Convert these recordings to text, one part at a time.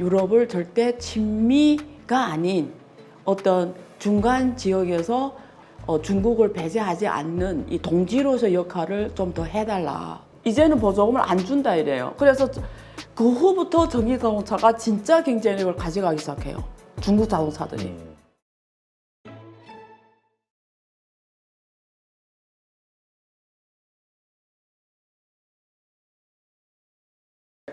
유럽을 절대 친미가 아닌 어떤 중간 지역에서 중국을 배제하지 않는 이 동지로서 역할을 좀 더 해달라. 이제는 보조금을 안 준다 이래요. 그래서 그 후부터 전기자동차가 진짜 경쟁력을 가져가기 시작해요. 중국 자동차들이.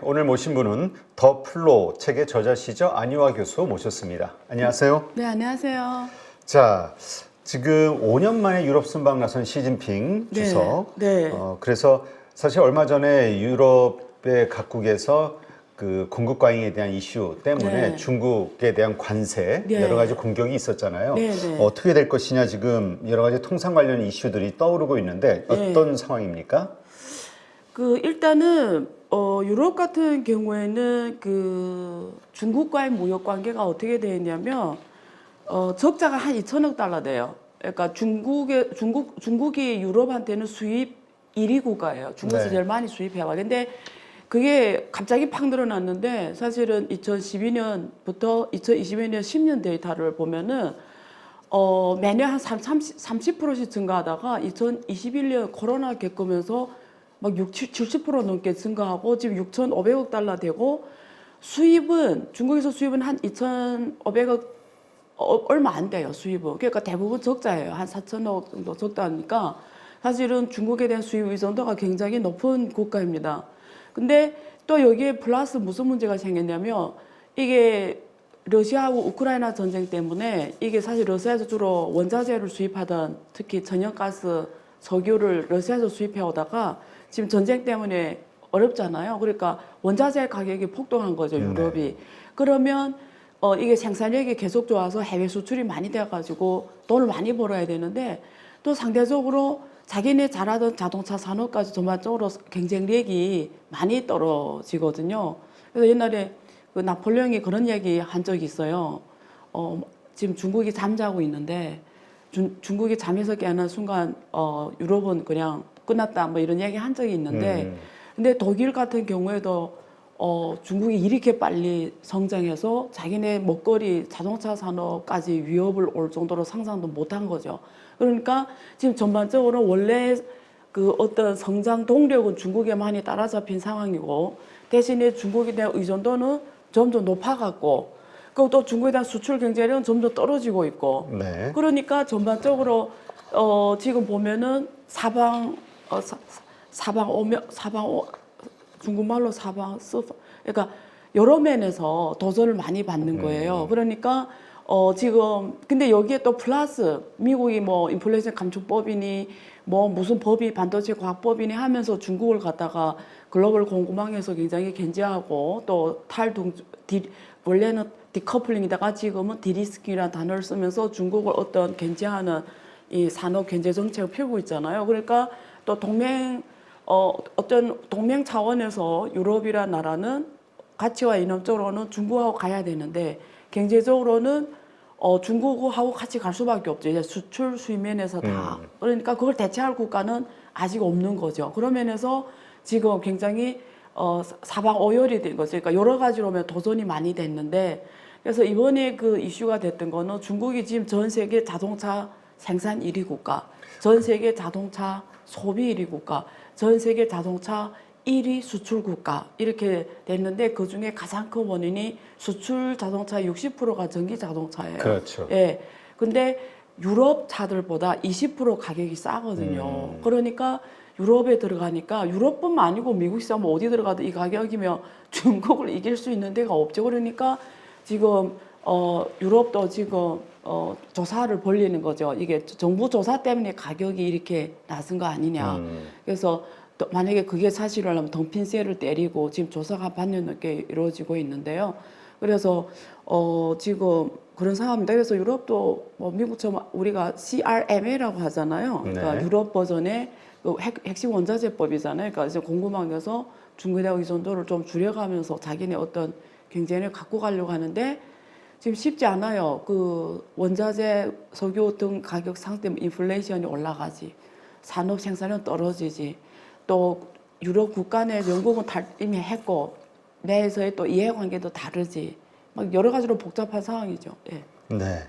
오늘 모신 분은 더 플로우 책의 저자시죠. 안유아 교수 모셨습니다. 안녕하세요. 네, 안녕하세요. 자, 지금 5년 만에 유럽 순방 나선 시진핑 네, 주석. 네. 그래서 사실 얼마 전에 유럽의 각국에서 그 공급 과잉에 대한 이슈 때문에 네. 중국에 대한 관세 네. 여러 가지 공격이 있었잖아요. 네, 네. 어떻게 될 것이냐 지금 여러 가지 통상 관련 이슈들이 떠오르고 있는데 어떤 상황입니까? 일단은 유럽 같은 경우에는 그 중국과의 무역 관계가 어떻게 되어 있냐면 적자가 한 2천억 달러 돼요. 그러니까 중국이 유럽한테는 수입 1위 국가예요. 중국에서 네. 제일 많이 수입해와. 근데 그게 갑자기 팍 늘어났는데 사실은 2012년부터 2022년 10년 데이터를 보면은 매년 한 30%씩 증가하다가 2021년 코로나 겪으면서 막 70% 넘게 증가하고 지금 6,500억 달러 되고 수입은 중국에서 수입은 한 2,500억 얼마 안 돼요. 수입은. 그러니까 대부분 적자예요. 한 4천억 정도 적다니까 사실은 중국에 대한 수입 의존도가 굉장히 높은 국가입니다. 근데 또 여기에 플러스 무슨 문제가 생겼냐면 이게 러시아하고 우크라이나 전쟁 때문에 이게 사실 러시아에서 주로 원자재를 수입하던 특히 천연가스, 석유를 러시아에서 수입해 오다가 지금 전쟁 때문에 어렵잖아요. 그러니까 원자재 가격이 폭등한 거죠, 유럽이. 그러면 이게 생산력이 계속 좋아서 해외 수출이 많이 돼가지고 돈을 많이 벌어야 되는데 또 상대적으로 자기네 잘하던 자동차 산업까지 전반적으로 경쟁력이 많이 떨어지거든요. 그래서 옛날에 그 나폴레옹이 그런 얘기 한 적이 있어요. 지금 중국이 잠자고 있는데 중국이 잠에서 깨는 순간 유럽은 그냥 끝났다 뭐 이런 얘기 한 적이 있는데 근데 독일 같은 경우에도 중국이 이렇게 빨리 성장해서 자기네 먹거리 자동차 산업까지 위협을 올 정도로 상상도 못한 거죠. 그러니까 지금 전반적으로 원래 그 어떤 성장 동력은 중국에 많이 따라잡힌 상황이고 대신에 중국에 대한 의존도는 점점 높아갔고 그리고 또 중국에 대한 수출 경쟁력은 점점 떨어지고 있고 네. 그러니까 전반적으로 지금 보면은 중국말로 그러니까 여러 면에서 도전을 많이 받는 거예요. 그러니까 지금 근데 여기에 또 플러스 미국이 뭐 인플레이션 감축법이니 뭐 무슨 법이 반도체 과학법이니 하면서 중국을 갖다가 글로벌 공급망에서 굉장히 견제하고 또 원래는 디커플링이다가 지금은 디리스킹이라는 단어를 쓰면서 중국을 어떤 견제하는 이 산업 견제 정책을 펴고 있잖아요. 그러니까 또 어떤 동맹 차원에서 유럽이라는 나라는 가치와 이념적으로는 중국하고 가야 되는데 경제적으로는 중국하고 같이 갈 수밖에 없죠. 이제 수출 수입면에서 다. 그러니까 그걸 대체할 국가는 아직 없는 거죠. 그런 면에서 지금 굉장히 사방오열이 된 거죠. 그러니까 여러 가지로 보면 도전이 많이 됐는데 그래서 이번에 그 이슈가 됐던 거는 중국이 지금 전 세계 자동차 생산 1위 국가, 전 세계 자동차 소비 1위 국가, 전 세계 자동차 1위 수출 국가 이렇게 됐는데 그 중에 가장 큰 원인이 수출 자동차 60%가 전기 자동차예요. 그렇죠. 예. 근데 유럽 차들보다 20% 가격이 싸거든요. 그러니까 유럽에 들어가니까 유럽뿐만 아니고 미국 시장 뭐 어디 들어가도 이 가격이면 중국을 이길 수 있는 데가 없죠. 그러니까 지금 유럽도 지금 조사를 벌리는 거죠. 이게 정부 조사 때문에 가격이 이렇게 낮은 거 아니냐. 그래서 또 만약에 그게 사실이라면 덤핑세를 때리고 지금 조사가 반년 넘게 이루어지고 있는데요. 그래서 지금 그런 상황입니다. 그래서 유럽도 뭐 미국처럼 우리가 CRMA라고 하잖아요. 그러니까 네. 유럽 버전의 그 핵심 원자재법이잖아요. 그러니까 이제 공급망에서 중국에 대한 의존도를 좀 줄여가면서 자기네 어떤 경쟁을 갖고 가려고 하는데 지금 쉽지 않아요. 그 원자재, 석유 등 가격 상승 때문에 인플레이션이 올라가지, 산업 생산은 떨어지지, 또 유럽 국가 내 영국은 이미 했고 내에서의 또 이해관계도 다르지. 막 여러 가지로 복잡한 상황이죠. 예. 네.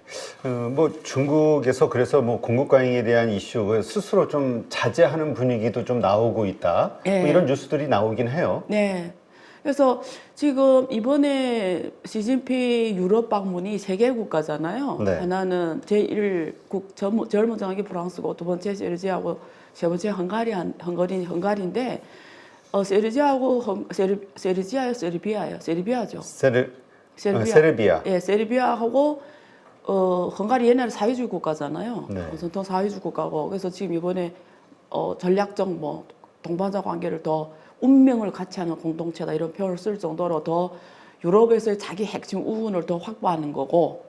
뭐 중국에서 그래서 뭐 공급 과잉에 대한 이슈 스스로 좀 자제하는 분위기도 좀 나오고 있다. 예. 뭐 이런 뉴스들이 나오긴 해요. 네. 그래서 지금 이번에 시진핑 유럽 방문이 세 개 국가잖아요. 네. 하나는 제1국 젊은 정학이 프랑스고 두 번째 세르지아하고 세 번째 헝가리인데 세르지아하고 세르지아요, 세르비아요, 세르비아죠. 세르비아. 예, 세르비아하고 헝가리 옛날에 사회주의 국가잖아요. 네. 전통 사회주의 국가고 그래서 지금 이번에 전략적 뭐 동반자 관계를 더 운명을 같이 하는 공동체다 이런 표현을 쓸 정도로 더 유럽에서의 자기 핵심 우분을 더 확보하는 거고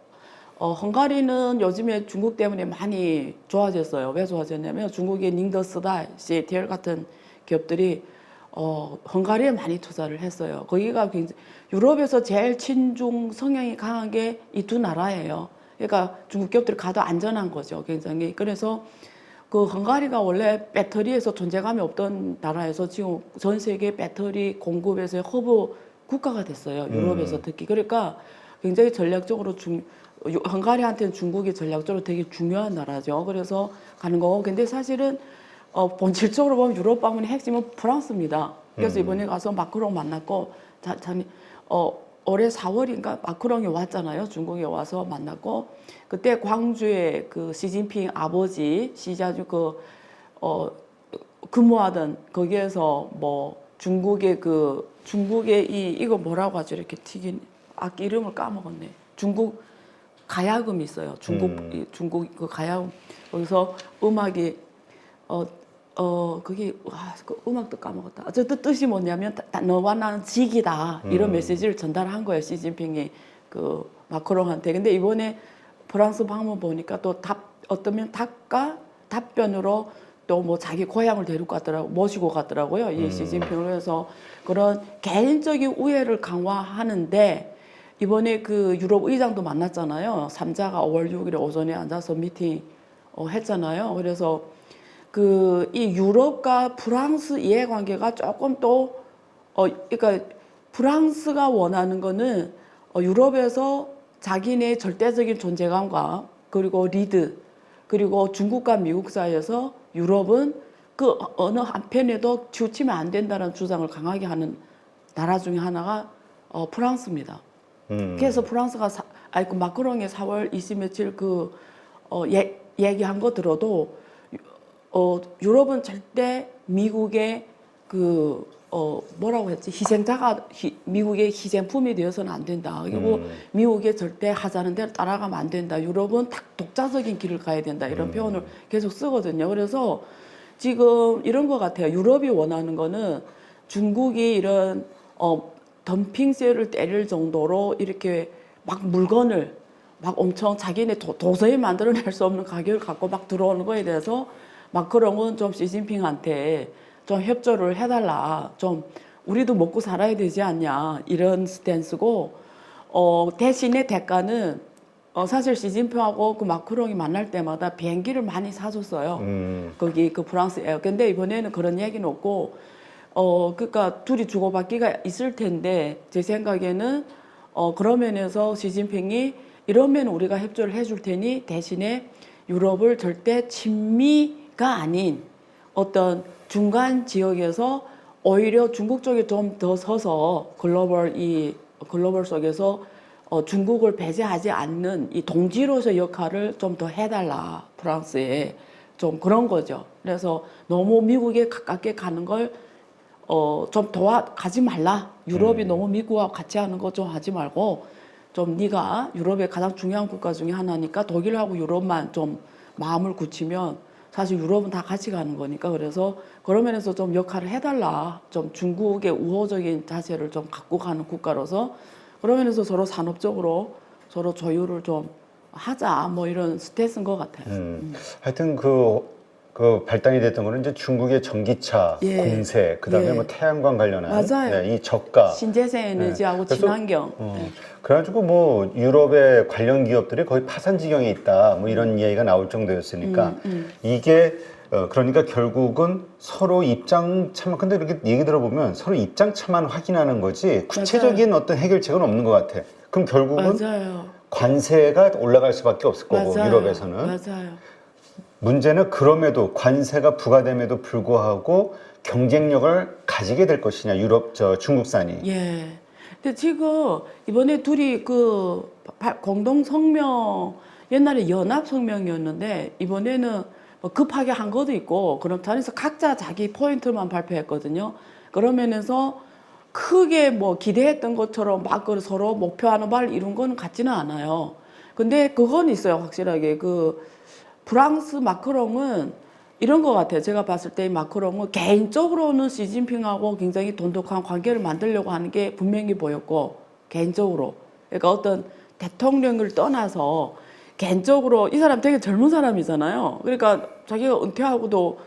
헝가리는 요즘에 중국 때문에 많이 좋아졌어요. 왜 좋아졌냐면 중국의 닝더스다, CATL 같은 기업들이 헝가리에 많이 투자를 했어요. 거기가 굉장히 유럽에서 제일 친중 성향이 강한 게 이 두 나라예요. 그러니까 중국 기업들이 가도 안전한 거죠, 굉장히. 그래서 그 헝가리가 원래 배터리에서 존재감이 없던 나라에서 지금 전 세계 배터리 공급에서의 허브 국가가 됐어요. 유럽에서 특히. 그러니까 굉장히 전략적으로 헝가리한테는 중국이 전략적으로 되게 중요한 나라죠. 그래서 가는 거고. 근데 사실은 본질적으로 보면 유럽 방문의 핵심은 프랑스입니다. 그래서 이번에 가서 마크롱 만났고, 올해 4월인가 마크롱이 왔잖아요. 중국에 와서 만났고, 그때 광주에 그 시진핑 아버지 시자주 근무하던 거기에서 뭐 중국의 이거 뭐라고 하죠? 이렇게 튀긴 악기 이름을 까먹었네. 중국 가야금 있어요. 중국 그 가야금 거기서 음악이 그게 그 음악도 까먹었다. 어쨌든 뜻이 뭐냐면 너와 나는 직이다 이런 메시지를 전달한 거예요. 시진핑이 그 마크롱한테. 근데 이번에 프랑스 방문 보니까 또 어떠면 답변으로 또 뭐 자기 고향을 모시고 갔더라고요. 이 시진핑을. 그래서 그런 개인적인 우애를 강화하는데 이번에 그 유럽 의장도 만났잖아요. 3자가 5월 6일에 오전에 앉아서 미팅 했잖아요. 그래서 이 유럽과 프랑스 이해관계가 조금 또 그러니까 프랑스가 원하는 거는 유럽에서 자기네 절대적인 존재감과 그리고 리드 그리고 중국과 미국 사이에서 유럽은 그 어느 한편에도 치우치면 안 된다는 주장을 강하게 하는 나라 중에 하나가 프랑스입니다. 그래서 프랑스가 그 마크롱이 4월 20 며칠 얘기한 거 들어도 유럽은 절대 미국의 뭐라고 했지? 미국의 희생품이 되어서는 안 된다. 그리고 미국에 절대 하자는 대로 따라가면 안 된다. 유럽은 독자적인 길을 가야 된다. 이런 표현을 계속 쓰거든요. 그래서 지금 이런 것 같아요. 유럽이 원하는 거는 중국이 이런 덤핑세를 때릴 정도로 이렇게 막 물건을 막 엄청 자기네 도저히 만들어낼 수 없는 가격을 갖고 막 들어오는 거에 대해서 마크롱은 좀 시진핑한테 좀 협조를 해달라. 좀 우리도 먹고 살아야 되지 않냐. 이런 스탠스고 대신에 대가는 사실 시진핑하고 그 마크롱이 만날 때마다 비행기를 많이 사줬어요. 거기 그 프랑스에. 근데 이번에는 그런 얘기는 없고 그러니까 둘이 주고받기가 있을 텐데 제 생각에는 그런 면에서 시진핑이 이러면 우리가 협조를 해줄 테니 대신에 유럽을 절대 친미가 아닌 어떤 중간 지역에서 오히려 중국 쪽에 좀 더 서서 글로벌 속에서 중국을 배제하지 않는 이 동지로서의 역할을 좀 더 해달라. 프랑스에 좀 그런 거죠. 그래서 너무 미국에 가깝게 가는 걸 좀 가지 말라. 유럽이 너무 미국하고 같이 하는 거 좀 하지 말고 좀 네가 유럽의 가장 중요한 국가 중에 하나니까 독일하고 유럽만 좀 마음을 굳히면 사실 유럽은 다 같이 가는 거니까 그래서 그런 면에서 좀 역할을 해달라. 좀 중국의 우호적인 자세를 좀 갖고 가는 국가로서 그런 면에서 서로 산업적으로 서로 조율을 좀 하자. 뭐 이런 스탠스인 것 같아요. 하여튼 그 발단이 됐던 거는 이제 중국의 전기차, 예. 공세, 그다음에 예. 뭐 태양광 관련한 맞아요. 네, 이 저가 신재생 에너지하고 그래서, 친환경. 네. 그래가지고 뭐 유럽의 관련 기업들이 거의 파산 지경에 있다 뭐 이런 이야기가 나올 정도였으니까 이게 그러니까 결국은 서로 입장 차만, 근데 이렇게 얘기 들어보면 서로 입장 차만 확인하는 거지 구체적인 어떤 해결책은 없는 것 같아. 그럼 결국은 맞아요. 관세가 올라갈 수밖에 없을 거고, 맞아요. 유럽에서는. 맞아요. 문제는 그럼에도 관세가 부과됨에도 불구하고 경쟁력을 가지게 될 것이냐, 중국산이. 예. 근데 지금 이번에 둘이 그 공동 성명, 옛날에 연합 성명이었는데 이번에는 뭐 급하게 한 것도 있고 그런 단에서 각자 자기 포인트만 발표했거든요. 그러면서 크게 뭐 기대했던 것처럼 막 서로 목표하는 바를 이룬 건 같지는 않아요. 근데 그건 있어요, 확실하게. 그 프랑스 마크롱은 이런 것 같아요. 제가 봤을 때 마크롱은 개인적으로는 시진핑하고 굉장히 돈독한 관계를 만들려고 하는 게 분명히 보였고, 개인적으로. 그러니까 어떤 대통령을 떠나서 개인적으로 이 사람 되게 젊은 사람이잖아요. 그러니까 자기가 은퇴하고도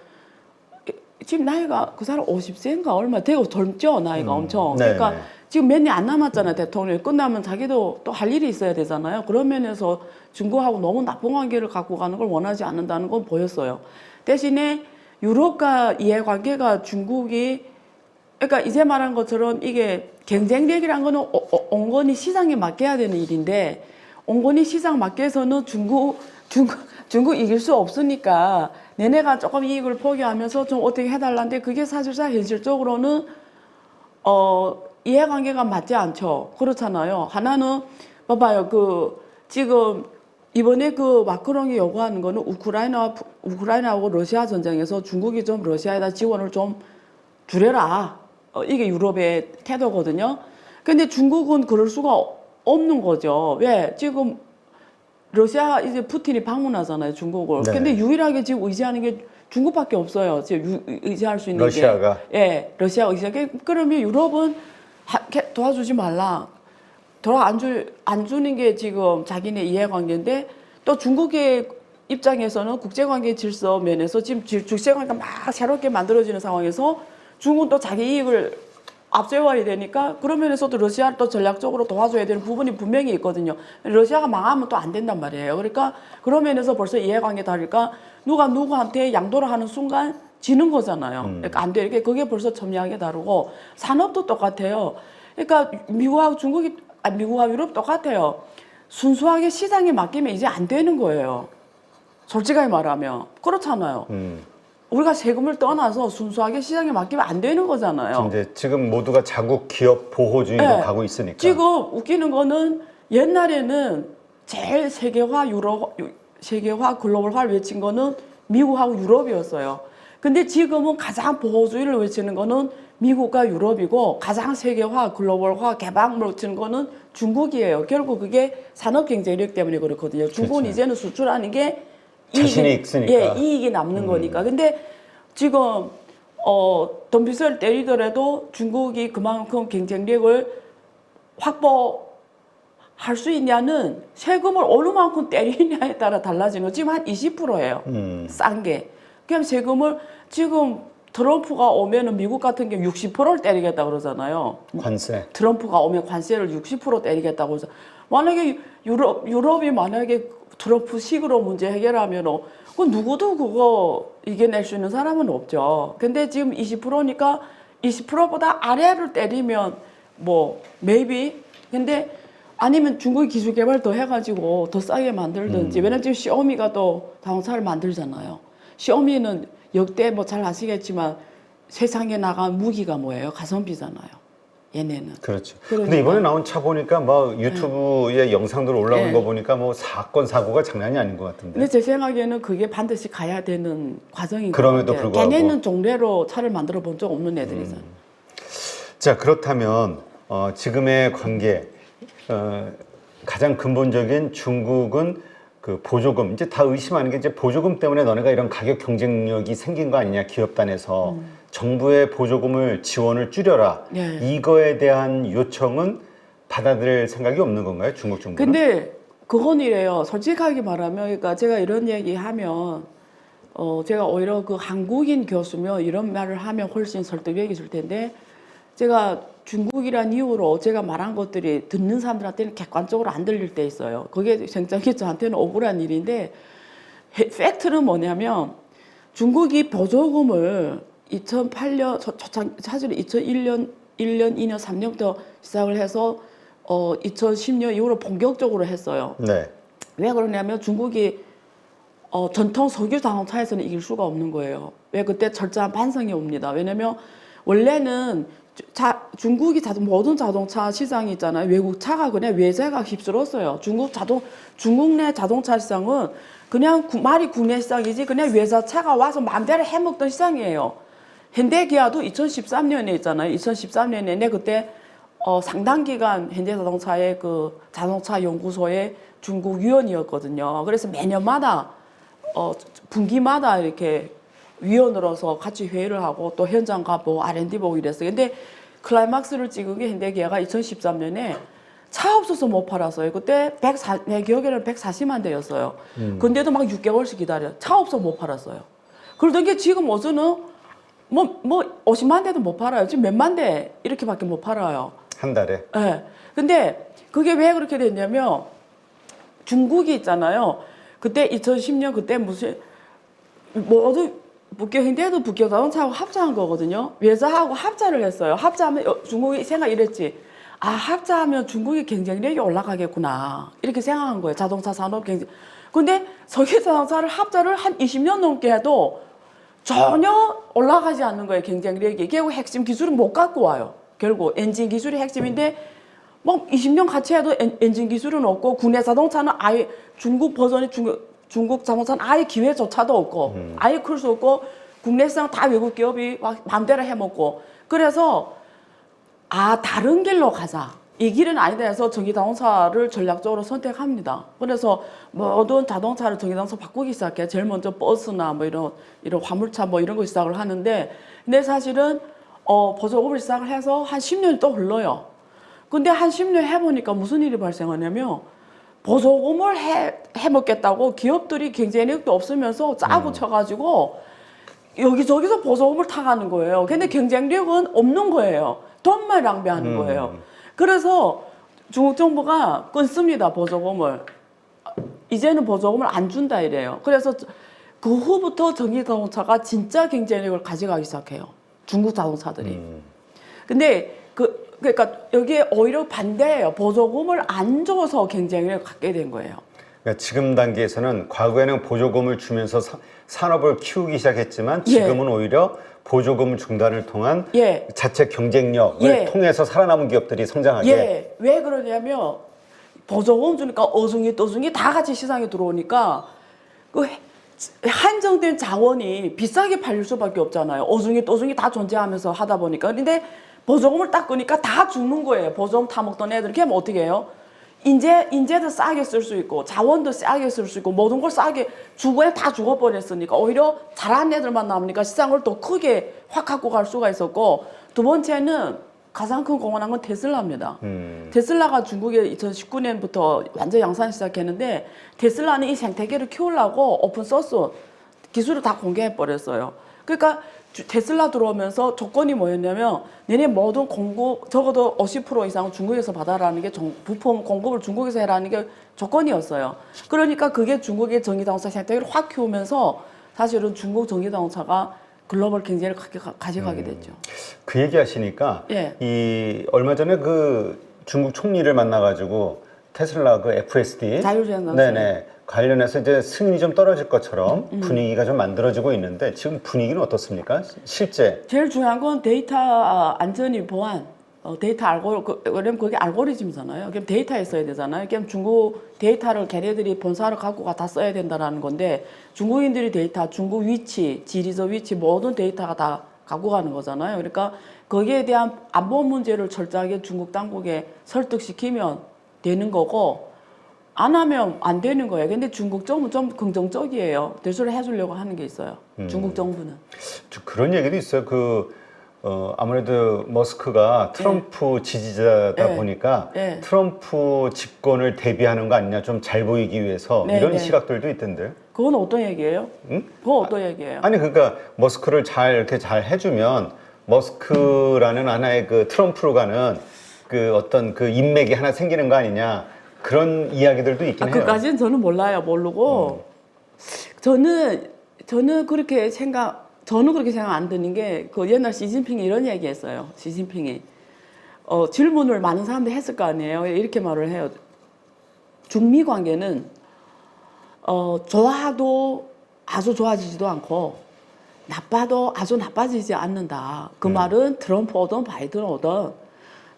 지금 나이가 그 사람 50세인가 얼마 되게 젊죠, 나이가 엄청. 그러니까 네네. 지금 몇 년 안 남았잖아요, 대통령이. 끝나면 자기도 또 할 일이 있어야 되잖아요. 그런 면에서 중국하고 너무 나쁜 관계를 갖고 가는 걸 원하지 않는다는 건 보였어요. 대신에 유럽과 이해관계가 중국이, 그러니까 이제 말한 것처럼 이게 경쟁력이란 거는 온건히 시장에 맡겨야 되는 일인데, 온건히 시장 맡겨서는 중국 이길 수 없으니까 내내가 조금 이익을 포기하면서 좀 어떻게 해달라는데, 그게 사실상 현실적으로는 이해관계가 맞지 않죠. 그렇잖아요. 하나는 봐봐요. 그 지금 이번에 그 마크롱이 요구하는 거는 우크라이나하고 러시아 전쟁에서 중국이 좀 러시아에다 지원을 좀 줄여라. 이게 유럽의 태도거든요. 근데 중국은 그럴 수가 없는 거죠. 왜? 지금 러시아 이제 푸틴이 방문하잖아요, 중국을. 네. 근데 유일하게 지금 의지하는 게 중국밖에 없어요. 지금 의지할 수 있는 러시아가. 게. 예, 러시아 의지하게. 그러면 유럽은 도와주지 말라. 안 주는 게 지금 자기네 이해관계인데, 또 중국의 입장에서는 국제관계 질서 면에서 지금 국제관계가 막 새롭게 만들어지는 상황에서 중국은 또 자기 이익을 앞세워야 되니까 그런 면에서도 러시아를 또 전략적으로 도와줘야 되는 부분이 분명히 있거든요. 러시아가 망하면 또 안 된단 말이에요. 그러니까 그런 면에서 벌써 이해관계 다르니까 누가 누구한테 양도를 하는 순간 지는 거잖아요. 그러니까 안 돼. 이렇게 그게 벌써 첨예하게 다르고, 산업도 똑같아요. 그러니까 미국하고 유럽 똑같아요. 순수하게 시장에 맡기면 이제 안 되는 거예요. 솔직하게 말하면. 그렇잖아요. 우리가 세금을 떠나서 순수하게 시장에 맡기면 안 되는 거잖아요. 이제 지금 모두가 자국 기업 보호주의로 네. 가고 있으니까. 지금 웃기는 거는 옛날에는 제일 세계화, 글로벌화를 외친 거는 미국하고 유럽이었어요. 근데 지금은 가장 보호주의를 외치는 거는 미국과 유럽이고, 가장 세계화, 글로벌화, 개방을 외치는 거는 중국이에요. 결국 그게 산업 경쟁력 때문에 그렇거든요. 중국은 그렇죠. 이제는 수출하는 게 자신이 있으니까. 예, 이익이 남는 거니까. 근데 지금 덤비스를 때리더라도 중국이 그만큼 경쟁력을 확보할 수 있냐는 세금을 어느 만큼 때리냐에 따라 달라지는 거. 지금 한 20%예요. 싼 게. 그냥 세금을 지금 트럼프가 오면은 미국 같은 경우 60%를 때리겠다 그러잖아요. 관세. 트럼프가 오면 관세를 60% 때리겠다고 해서, 만약에 유럽이 만약에 트럼프식으로 문제 해결하면 그 누구도 그거 이겨낼 수 있는 사람은 없죠. 근데 지금 20%니까 20%보다 아래를 때리면 뭐 maybe. 근데 아니면 중국이 기술 개발 더 해가지고 더 싸게 만들든지. 왜냐면 지금 시오미가 또 자동차를 만들잖아요. 시오미는 역대 뭐 잘 아시겠지만 세상에 나간 무기가 뭐예요? 가성비잖아요. 얘네는. 그렇죠. 그러니까. 근데 이번에 나온 차 보니까 막 유튜브에 영상들 올라오는 거 보니까 뭐 사건 사고가 장난이 아닌 것 같은데. 근데 제 생각에는 그게 반드시 가야 되는 과정인 것 그럼에도 같아요. 불구하고. 걔네는 종래로 차를 만들어 본 적 없는 애들이잖아요. 자, 그렇다면 지금의 관계, 가장 근본적인 중국은 그 보조금, 이제 다 의심하는 게 이제 보조금 때문에 너네가 이런 가격 경쟁력이 생긴 거 아니냐, 기업단에서. 정부의 보조금을 지원을 줄여라. 네. 이거에 대한 요청은 받아들일 생각이 없는 건가요, 중국 정부는? 근데 그건 이래요. 솔직하게 말하면, 그러니까 제가 이런 얘기 하면, 제가 오히려 그 한국인 교수면 이런 말을 하면 훨씬 설득력이 있을 텐데, 제가 중국이란 이유로 제가 말한 것들이 듣는 사람들한테는 객관적으로 안 들릴 때 있어요. 그게 굉장히 저한테는 억울한 일인데, 팩트는 뭐냐면, 중국이 보조금을 2008년 사실은 2001년, 1년, 2년, 3년부터 시작을 해서 2010년 이후로 본격적으로 했어요. 네. 왜 그러냐면 중국이 전통 석유 자동차에서는 이길 수가 없는 거예요. 왜 그때 철저한 반성이 옵니다. 왜냐면 원래는 중국이 모든 자동차 시장이 있잖아요. 외국 차가 그냥 외제가 휩쓸었어요. 중국 내 자동차 시장은 그냥 말이 국내 시장이지 그냥 외제차가 와서 마음대로 해먹던 시장이에요. 현대기아도 2013년에 있잖아요. 2013년에 그때 상당 기간 현대자동차의 그 자동차 연구소의 중국 위원이었거든요. 그래서 매년마다 분기마다 이렇게 위원으로서 같이 회의를 하고 또 현장 가보고 R&D 보고 이랬어요. 근데 클라이막스를 찍은 게 현대기아가 2013년에 차 없어서 못 팔았어요. 그때 내 기억에는 140만 대였어요. 근데도 막 6개월씩 기다려. 차 없어서 못 팔았어요. 그러던 게 지금 어서는 뭐 50만 대도 못 팔아요. 지금 몇만 대 이렇게밖에 못 팔아요. 한 달에. 네. 근데 그게 왜 그렇게 됐냐면 중국이 있잖아요. 그때 2010년 그때 무슨 모두 현대도 북경 자동차하고 합작한 거거든요. 외자하고 합작을 했어요. 합작하면 중국이 생각 이랬지. 아, 합작하면 중국의 경쟁력이 올라가겠구나. 이렇게 생각한 거예요. 자동차 산업 경쟁. 근데 석유 자동차를 합작을 한 20년 넘게 해도 전혀 올라가지 않는 거예요. 경쟁력이. 결국 핵심 기술은 못 갖고 와요. 결국 엔진 기술이 핵심인데 뭐 20년 같이 해도 엔진 기술은 없고 국내 자동차는 아예 중국 버전이 중국 자동차는 아예 기회조차도 없고 아예 클 수 없고 국내 시장 다 외국 기업이 마음대로 해먹고 그래서 다른 길로 가자. 이 길은 아니다 해서 전기자동차를 전략적으로 선택합니다. 그래서 모든 자동차를 전기자동차 바꾸기 시작해요. 제일 먼저 버스나 뭐 이런 화물차 뭐 이런 거 시작을 하는데 근데 사실은 보조금을 시작을 해서 한 10년이 또 흘러요. 근데 한 10년 해보니까 무슨 일이 발생하냐면 보조금을 해먹겠다고 기업들이 경쟁력도 없으면서 짜고 쳐가지고 여기저기서 보조금을 타가는 거예요. 근데 경쟁력은 없는 거예요. 돈만 낭비하는 거예요. 그래서 중국 정부가 끊습니다. 보조금을. 이제는 보조금을 안 준다 이래요. 그래서 그 후부터 전기자동차가 진짜 경쟁력을 가져가기 시작해요. 중국 자동차들이. 근데 그러니까 여기에 오히려 반대예요. 보조금을 안 줘서 경쟁력을 갖게 된 거예요. 그러니까 지금 단계에서는 과거에는 보조금을 주면서 산업을 키우기 시작했지만 지금은 오히려 보조금 중단을 통한 자체 경쟁력을 통해서 살아남은 기업들이 성장하게. 왜 그러냐면 보조금 주니까 어중이 떠중이 다 같이 시장에 들어오니까 그 한정된 자원이 비싸게 팔릴 수밖에 없잖아요. 어중이 떠중이 다 존재하면서 하다 보니까. 근데 보조금을 딱 끄니까 다 죽는 거예요. 보조금 타먹던 애들. 그럼 어떻게 해요? 인재도 싸게 쓸 수 있고 자원도 싸게 쓸 수 있고 모든 걸 싸게 주부에 다 죽어버렸으니까 오히려 잘하는 애들만 남으니까 시장을 더 크게 확 갖고 갈 수가 있었고 두 번째는 가장 큰 공헌한 건 테슬라입니다. 테슬라가 중국에 2019년부터 완전 양산 시작했는데 테슬라는 이 생태계를 키우려고 오픈소스 기술을 다 공개해버렸어요. 그러니까 테슬라 들어오면서 조건이 뭐였냐면 얘네 모든 공급 적어도 50% 이상 중국에서 받아라는 게 부품 공급을 중국에서 해라는 게 조건이었어요. 그러니까 그게 중국의 전기자동차 생태계를 확 키우면서 사실은 중국 전기자동차가 글로벌 경쟁을 가져가게 됐죠. 그 얘기 하시니까 이 얼마 전에 그 중국 총리를 만나가지고 테슬라 그 FSD 자율주행 관련해서 이제 승인이 좀 떨어질 것처럼 분위기가 좀 만들어지고 있는데 지금 분위기는 어떻습니까? 실제 제일 중요한 건 데이터 안전이 보안, 데이터 왜냐면 그게 알고리즘이잖아요. 그럼 데이터에 써야 되잖아요. 그럼 중국 데이터를 걔네들이 본사를 갖고 다 써야 된다라는 건데 중국인들이 데이터, 중국 위치, 지리적 위치 모든 데이터가 다 갖고 가는 거잖아요. 그러니까 거기에 대한 안보 문제를 철저하게 중국 당국에 설득시키면 되는 거고 안 하면 안 되는 거예요. 근데 중국 정부는 좀 긍정적이에요. 대수를 해주려고 하는 게 있어요. 중국 정부는. 그런 얘기도 있어요. 아무래도 머스크가 트럼프 지지자다 보니까 트럼프 집권을 대비하는 거 아니냐, 좀 잘 보이기 위해서 이런 시각들도 있던데. 그건 어떤 얘기예요? 그건 어떤 얘기예요? 아니 그러니까 머스크를 이렇게 잘 해주면 머스크라는 하나의 그 트럼프로 가는 그 어떤 그 인맥이 하나 생기는 거 아니냐. 그런 이야기들도 있긴 해요. 그까지는 저는 몰라요. 모르고 저는 저는 그렇게 생각 안 드는 게 그 옛날 시진핑이 이런 얘기했어요. 시진핑이 질문을 많은 사람들이 했을 거 아니에요. 이렇게 말을 해요. 중미 관계는 좋아도 아주 좋아지지도 않고 나빠도 아주 나빠지지 않는다. 그 말은 트럼프 오든 바이든 오든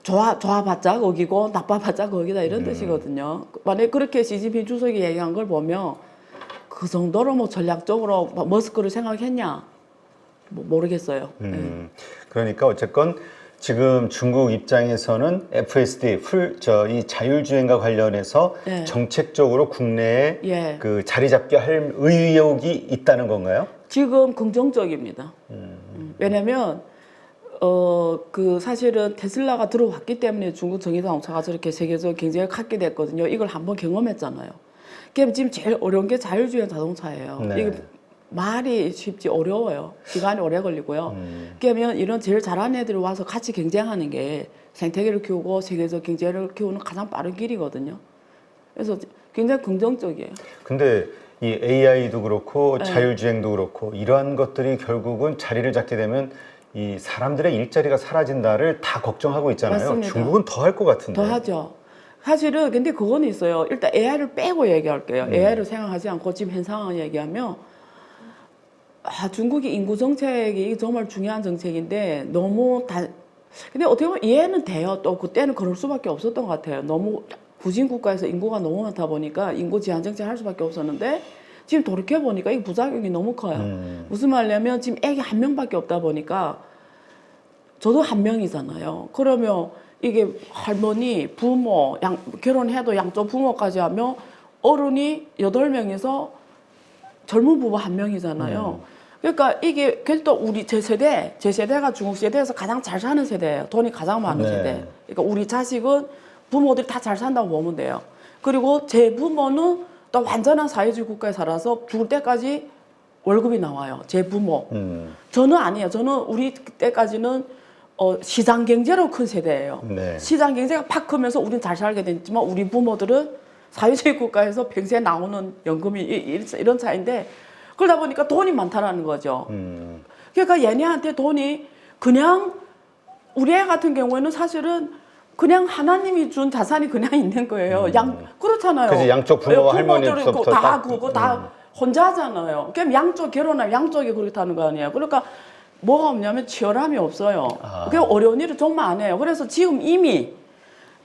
좋아봤자 거기고 나빠봤자 거기다 이런 뜻이거든요. 만약에 그렇게 시진핑 주석이 얘기한 걸 보면 그 정도로 뭐 전략적으로 머스크를 생각했냐? 뭐 모르겠어요. 그러니까 어쨌건 지금 중국 입장에서는 FSD 이 자율주행과 관련해서 네. 정책적으로 국내에 예. 그 자리 잡게 할 의욕이 있다는 건가요? 지금 긍정적입니다. 왜냐면 그 사실은 테슬라가 들어왔기 때문에 중국 전기자동차가 저렇게 세계적 경쟁을 갖게 됐거든요. 이걸 한번 경험했잖아요. 그럼 지금 제일 어려운 게 자율주행 자동차예요. 네. 이게 말이 쉽지 어려워요. 시간이 오래 걸리고요. 그러면 이런 제일 잘하는 애들이 와서 같이 경쟁하는 게 생태계를 키우고 세계적 경제를 키우는 가장 빠른 길이거든요. 그래서 굉장히 긍정적이에요. 근데 이 AI도 그렇고 네. 자율주행도 그렇고 이러한 것들이 결국은 자리를 잡게 되면 이 사람들의 일자리가 사라진다를 다 걱정하고 있잖아요. 맞습니다. 중국은 더 할 것 같은데. 더 하죠. 사실은 근데 그거는 있어요. 일단 AI를 빼고 얘기할게요. AI를 생각하지 않고 지금 현 상황을 얘기하면 중국의 인구 정책이 정말 중요한 정책인데 너무 근데 어떻게 보면 이해는 돼요. 또 그때는 그럴 수밖에 없었던 것 같아요. 너무 후진 국가에서 인구가 너무 많다 보니까 인구 제한 정책 할 수밖에 없었는데 지금 돌이켜 보니까 이 부작용이 너무 커요. 무슨 말이냐면 지금 애기 한 명밖에 없다 보니까 저도 한 명이잖아요. 그러면 이게 할머니, 부모, 결혼해도 양쪽 부모까지 하면 어른이 8명에서 젊은 부부 한 명이잖아요. 그러니까 이게 그래도 우리 제 세대가 중국 세대에서 가장 잘 사는 세대예요. 돈이 가장 많은 네. 세대. 그러니까 우리 자식은 부모들이 다 잘 산다고 보면 돼요. 그리고 제 부모는 또 완전한 사회주의 국가에 살아서 죽을 때까지 월급이 나와요. 제 부모. 저는 아니에요. 저는 우리 때까지는 시장 경제로 큰 세대예요. 네. 시장 경제가 팍 크면서 우리는 잘 살게 됐지만 우리 부모들은 사회주의 국가에서 평생 나오는 연금이 이런 차이인데 그러다 보니까 돈이 많다라는 거죠. 그러니까 얘네한테 돈이 그냥 우리 애 같은 경우에는 사실은 그냥 하나님이 준 자산이 그냥 있는 거예요. 그렇잖아요. 그래서 양쪽 부모와 할머니부터 다 그거 다 혼자 하잖아요. 그럼 양쪽 결혼하면 양쪽이 그렇다는 거 아니에요. 그러니까 뭐가 없냐면 치열함이 없어요. 그게 어려운 일을 정말 안 해요. 그래서 지금 이미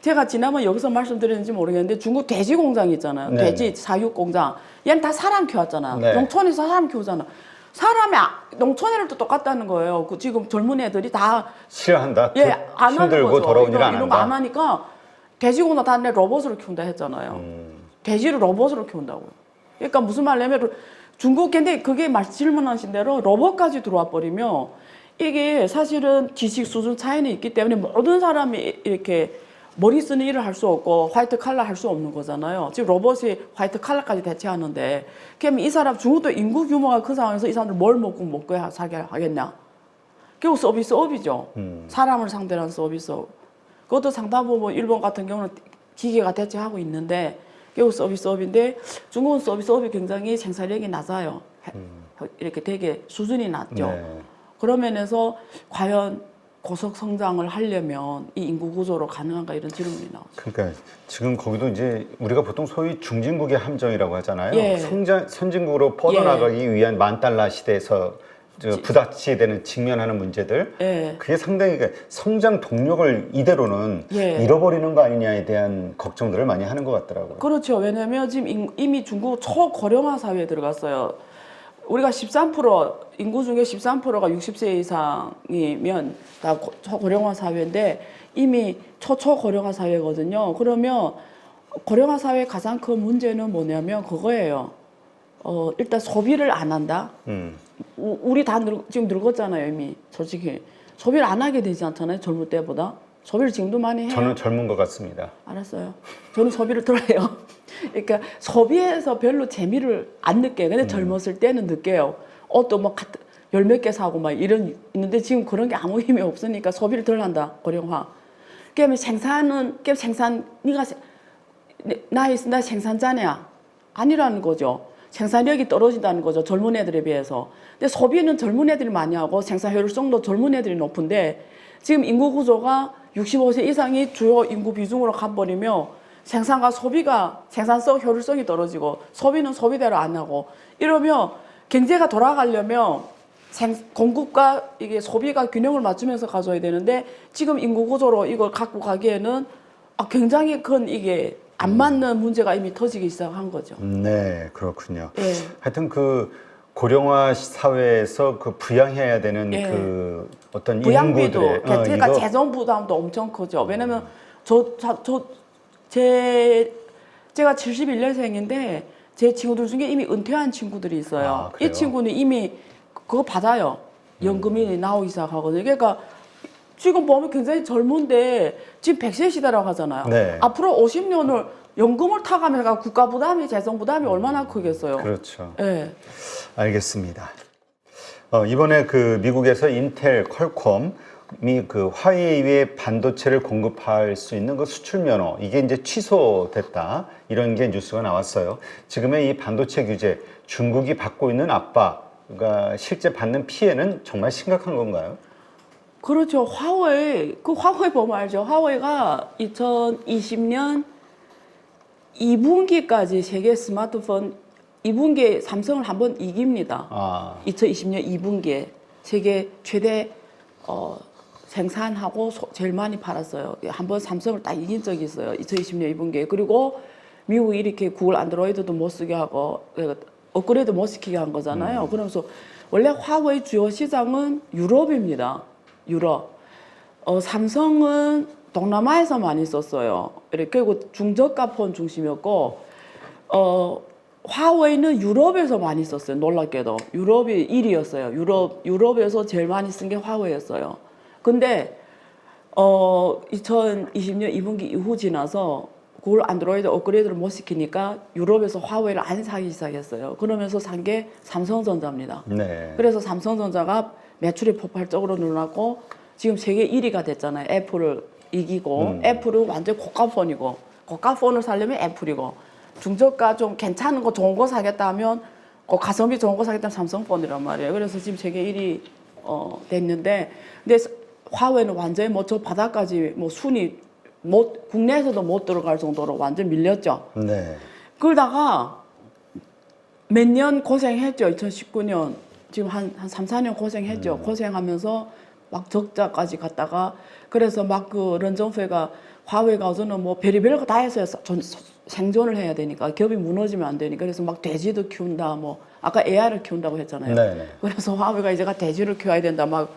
제가 지난번 여기서 말씀드렸는지 모르겠는데 중국 돼지 공장 있잖아요. 네. 돼지 사육 공장. 얘는 다 사람 키웠잖아. 네. 농촌에서 사람 키우잖아. 사람이 농촌애들도 똑같다는 거예요. 그 지금 젊은 애들이 다 싫어한다. 예, 안 하는 힘들고 거죠. 더러운 일을 안 이런 거 한다. 안 하니까 돼지 공장 다 내 로봇으로 키운다 했잖아요. 돼지를 로봇으로 키운다고요. 그러니까 무슨 말이냐면 중국 근데 그게 질문하신 대로 로봇까지 들어와 버리면 이게 사실은 지식 수준 차이는 있기 때문에 모든 사람이 이렇게 머리 쓰는 일을 할 수 없고 화이트 칼라 할 수 없는 거잖아요. 지금 로봇이 화이트 칼라까지 대체하는데 그럼 이 사람 중국도 인구 규모가 큰 상황에서 이 사람들 뭘 먹고 살게 하겠냐? 결국 서비스업이죠. 사람을 상대로 한 서비스업. 그것도 상당 부분 일본 같은 경우는 기계가 대체하고 있는데 결국 서비스업인데 중국은 서비스업이 굉장히 생산력이 낮아요. 이렇게 되게 수준이 낮죠. 네. 그런 면에서 과연 고속 성장을 하려면 이 인구 구조로 가능한가 이런 질문이 나오죠. 그러니까 지금 거기도 이제 우리가 보통 소위 중진국의 함정이라고 하잖아요. 예. 선진국으로 뻗어나가기 위한 $10,000 시대에서 부닥치게 되는 직면하는 문제들. 예. 그게 상당히 성장 동력을 이대로는 예. 잃어버리는 거 아니냐에 대한 걱정들을 많이 하는 것 같더라고요. 그렇죠. 왜냐하면 지금 이미 중국 초고령화 사회에 들어갔어요. 우리가 13% 인구 중에 13%가 60세 이상이면 다 초고령화 사회인데 이미 초고령화 사회거든요. 그러면 고령화 사회의 가장 큰 문제는 뭐냐면 그거예요. 일단 소비를 안 한다. 우리 다 지금 늙었잖아요, 이미. 솔직히 소비를 안 하게 되지 않잖아요, 젊을 때보다. 소비를 지금도 많이 해요. 저는 젊은 것 같습니다. 알았어요. 저는 소비를 덜 해요. 그러니까 소비에서 별로 재미를 안 느껴요. 근데 젊었을 때는 느껴요. 옷도 막 열 몇 개 사고 막 있는데 지금 그런 게 아무 힘이 없으니까 소비를 덜 한다. 고령화. 그러면 네가 나 생산자냐? 아니라는 거죠. 생산력이 떨어진다는 거죠. 젊은 애들에 비해서. 근데 소비는 젊은 애들이 많이 하고 생산 효율성도 젊은 애들이 높은데 지금 인구 구조가 65세 이상이 주요 인구 비중으로 가버리며 생산과 소비가 생산성 효율성이 떨어지고 소비는 소비대로 안 하고 이러면 경제가 돌아가려면 공급과 이게 소비가 균형을 맞추면서 가져야 되는데 지금 인구 구조로 이걸 갖고 가기에는 굉장히 큰 이게 안 맞는 문제가 이미 터지기 시작한 거죠. 네, 그렇군요. 예. 하여튼 그 고령화 사회에서 그 부양해야 되는 예. 그 어떤 부양비도 인구들의 그러니까 이거 재정 부담도 엄청 크죠. 왜냐면 제가 71년생인데 제 친구들 중에 이미 은퇴한 친구들이 있어요. 아, 그래요? 이 친구는 이미 그거 받아요. 연금이 나오기 시작하거든요. 그러니까 지금 보면 굉장히 젊은데 지금 100세 시대라고 하잖아요. 네. 앞으로 50년을 연금을 타가면서 국가 부담이 재정 부담이 얼마나 크겠어요. 그렇죠. 예. 알겠습니다. 이번에 그 미국에서 인텔, 퀄컴이 그 화웨이에 반도체를 공급할 수 있는 그 수출 면허 이게 이제 취소됐다 이런 게 뉴스가 나왔어요. 지금의 이 반도체 규제 중국이 받고 있는 압박가 실제 받는 피해는 정말 심각한 건가요? 그렇죠. 화웨이 보면 알죠. 화웨이가 2020년 2분기까지 세계 스마트폰 2분기에 삼성을 한번 이깁니다. 2020년 2분기에 세계 최대 생산하고 제일 많이 팔았어요. 한번 삼성을 딱 이긴 적이 있어요. 2020년 2분기에. 그리고 미국이 이렇게 구글 안드로이드도 못 쓰게 하고 업그레이드 못 시키게 한 거잖아요. 그러면서 원래 화웨이 주요 시장은 유럽입니다. 유럽. 삼성은 동남아에서 많이 썼어요. 그리고 중저가 폰 중심이었고, 화웨이는 유럽에서 많이 썼어요. 놀랍게도. 유럽이 1위였어요. 유럽에서 제일 많이 쓴 게 화웨이였어요. 근데, 2020년 2분기 이후 지나서 구글 안드로이드 업그레이드를 못 시키니까 유럽에서 화웨이를 안 사기 시작했어요. 그러면서 산 게 삼성전자입니다. 네. 그래서 삼성전자가 매출이 폭발적으로 늘어났고 지금 세계 1위가 됐잖아요. 애플을 이기고 애플은 완전 고가폰이고 고가폰을 사려면 애플이고 중저가 좀 괜찮은 거 좋은 거 사겠다 하면 가성비 좋은 거 사겠다 하면 삼성폰이란 말이에요. 그래서 지금 세계 1위 됐는데 근데 화웨이는 완전히 뭐 저 바닥까지 뭐 순위 국내에서도 못 들어갈 정도로 완전 밀렸죠. 네. 그러다가 몇 년 고생했죠. 2019년 지금 한 3, 4년 고생했죠. 고생하면서 막 적자까지 갔다가 그래서 막 그 런정페가 화웨이가 어서는 뭐 별의별 거 다 했어요. 생존을 해야 되니까 기업이 무너지면 안 되니까 그래서 막 돼지도 키운다 뭐 아까 AI를 키운다고 했잖아요. 네네. 그래서 화웨이가 이제가 돼지를 키워야 된다 막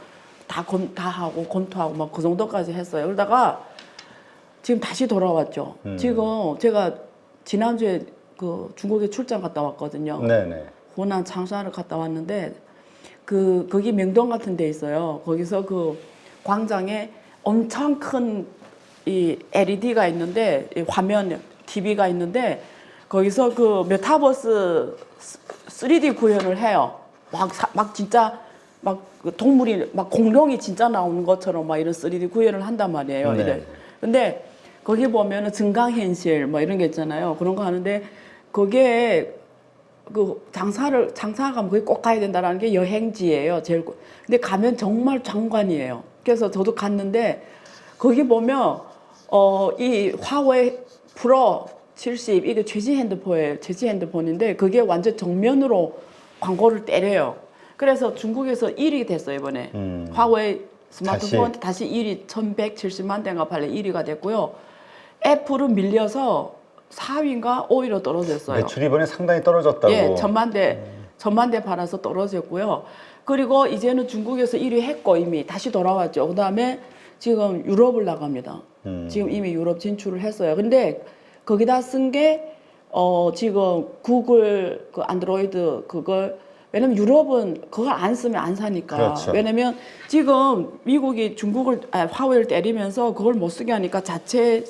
다 하고 검토하고 막 그 정도까지 했어요. 그러다가 지금 다시 돌아왔죠. 지금 제가 지난주에 그 중국에 출장 갔다 왔거든요. 네네. 호난 창샤를 갔다 왔는데 거기 명동 같은 데 있어요. 거기서 그 광장에 엄청 큰 이 LED가 있는데 이 화면 TV가 있는데 거기서 그 메타버스 3D 구현을 해요. 막 진짜 막 그 동물이 막 공룡이 진짜 나오는 것처럼 막 이런 3D 구현을 한단 말이에요. 네. 이래. 근데 거기 보면은 증강현실 뭐 이런 게 있잖아요. 그런 거 하는데 거기에 그 장사가 거기 꼭 가야 된다라는 게 여행지예요. 근데 가면 정말 장관이에요. 그래서 저도 갔는데 거기 보면 이 화웨이 프로 70 이게 최지 핸드폰인데 그게 완전 정면으로 광고를 때려요. 그래서 중국에서 1위 됐어요 이번에. 화웨이 스마트폰 다시 1위 1170만 대가 팔려 1위가 됐고요. 애플은 밀려서 4위인가 5위로 떨어졌어요. 매출이 이번에 상당히 떨어졌다고. 예, 천만 대 팔아서 떨어졌고요. 그리고 이제는 중국에서 1위 했고 이미 다시 돌아왔죠. 그다음에 지금 유럽을 나갑니다. 지금 이미 유럽 진출을 했어요. 근데 거기다 쓴 게 지금 구글 그 안드로이드 그걸 왜냐면 유럽은 그걸 안 쓰면 안 사니까. 그렇죠. 왜냐면 지금 미국이 화웨이를 때리면서 그걸 못 쓰게 하니까 자체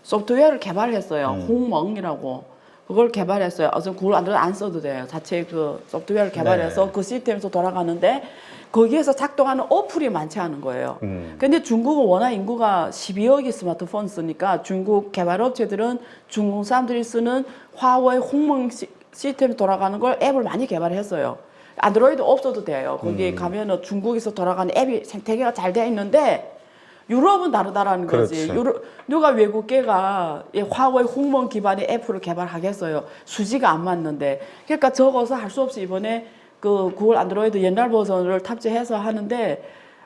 소프트웨어를 개발했어요. 홍멍이라고. 그걸 개발했어요. 구글 안드로이드 안 써도 돼요. 자체 그 소프트웨어를 개발해서 그 시스템에서 돌아가는데 거기에서 작동하는 어플이 많지 않은 거예요. 근데 중국은 워낙 인구가 12억이 스마트폰 쓰니까 중국 개발업체들은 중국 사람들이 쓰는 화웨이 홍멍 시스템이 돌아가는 걸 앱을 많이 개발했어요. 안드로이드 없어도 돼요. 거기 가면은 중국에서 돌아가는 앱이 생태계가 잘 돼 있는데 유럽은 다르다라는 거지. 그렇지. 누가 외국계가 이 화웨이 홍명 기반의 애플을 개발하겠어요. 수지가 안 맞는데. 그러니까 적어서 할 수 없이 이번에 그 구글 안드로이드 옛날 버전을 탑재해서 하는데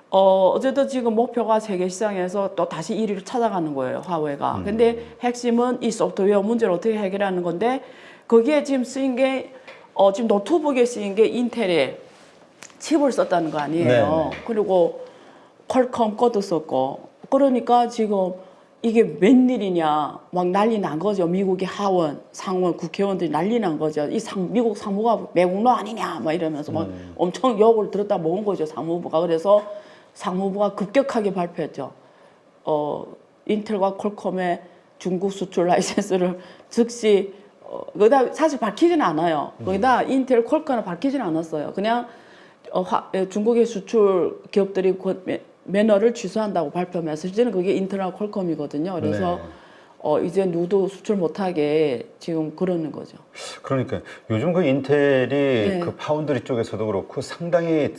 어쨌든 지금 목표가 세계 시장에서 또 다시 1위를 찾아가는 거예요, 화웨이가. 근데 핵심은 이 소프트웨어 문제를 어떻게 해결하는 건데 거기에 지금 쓰인 게 지금 노트북에 쓰인 게 인텔의 칩을 썼다는 거 아니에요. 네. 그리고 퀄컴 것도 썼고 그러니까 지금 이게 웬일이냐 막 난리 난 거죠. 미국의 하원, 상원, 국회의원들이 난리 난 거죠. 미국 상무가 매국노 아니냐 막 이러면서 막 엄청 욕을 들었다 먹은 거죠. 상무부가. 그래서 상무부가 급격하게 발표했죠. 인텔과 퀄컴의 중국 수출 라이센스를 즉시 거기다 사실 밝히지는 않아요. 거기다 인텔, 퀄컴은 밝히지는 않았어요. 그냥 중국의 수출 기업들이 매너를 취소한다고 발표하면서 실제는 그게 인텔과 퀄컴이거든요. 그래서 이제 누구도 수출 못하게 지금 그러는 거죠. 그러니까 요즘 그 인텔이 네. 그 파운드리 쪽에서도 그렇고 상당히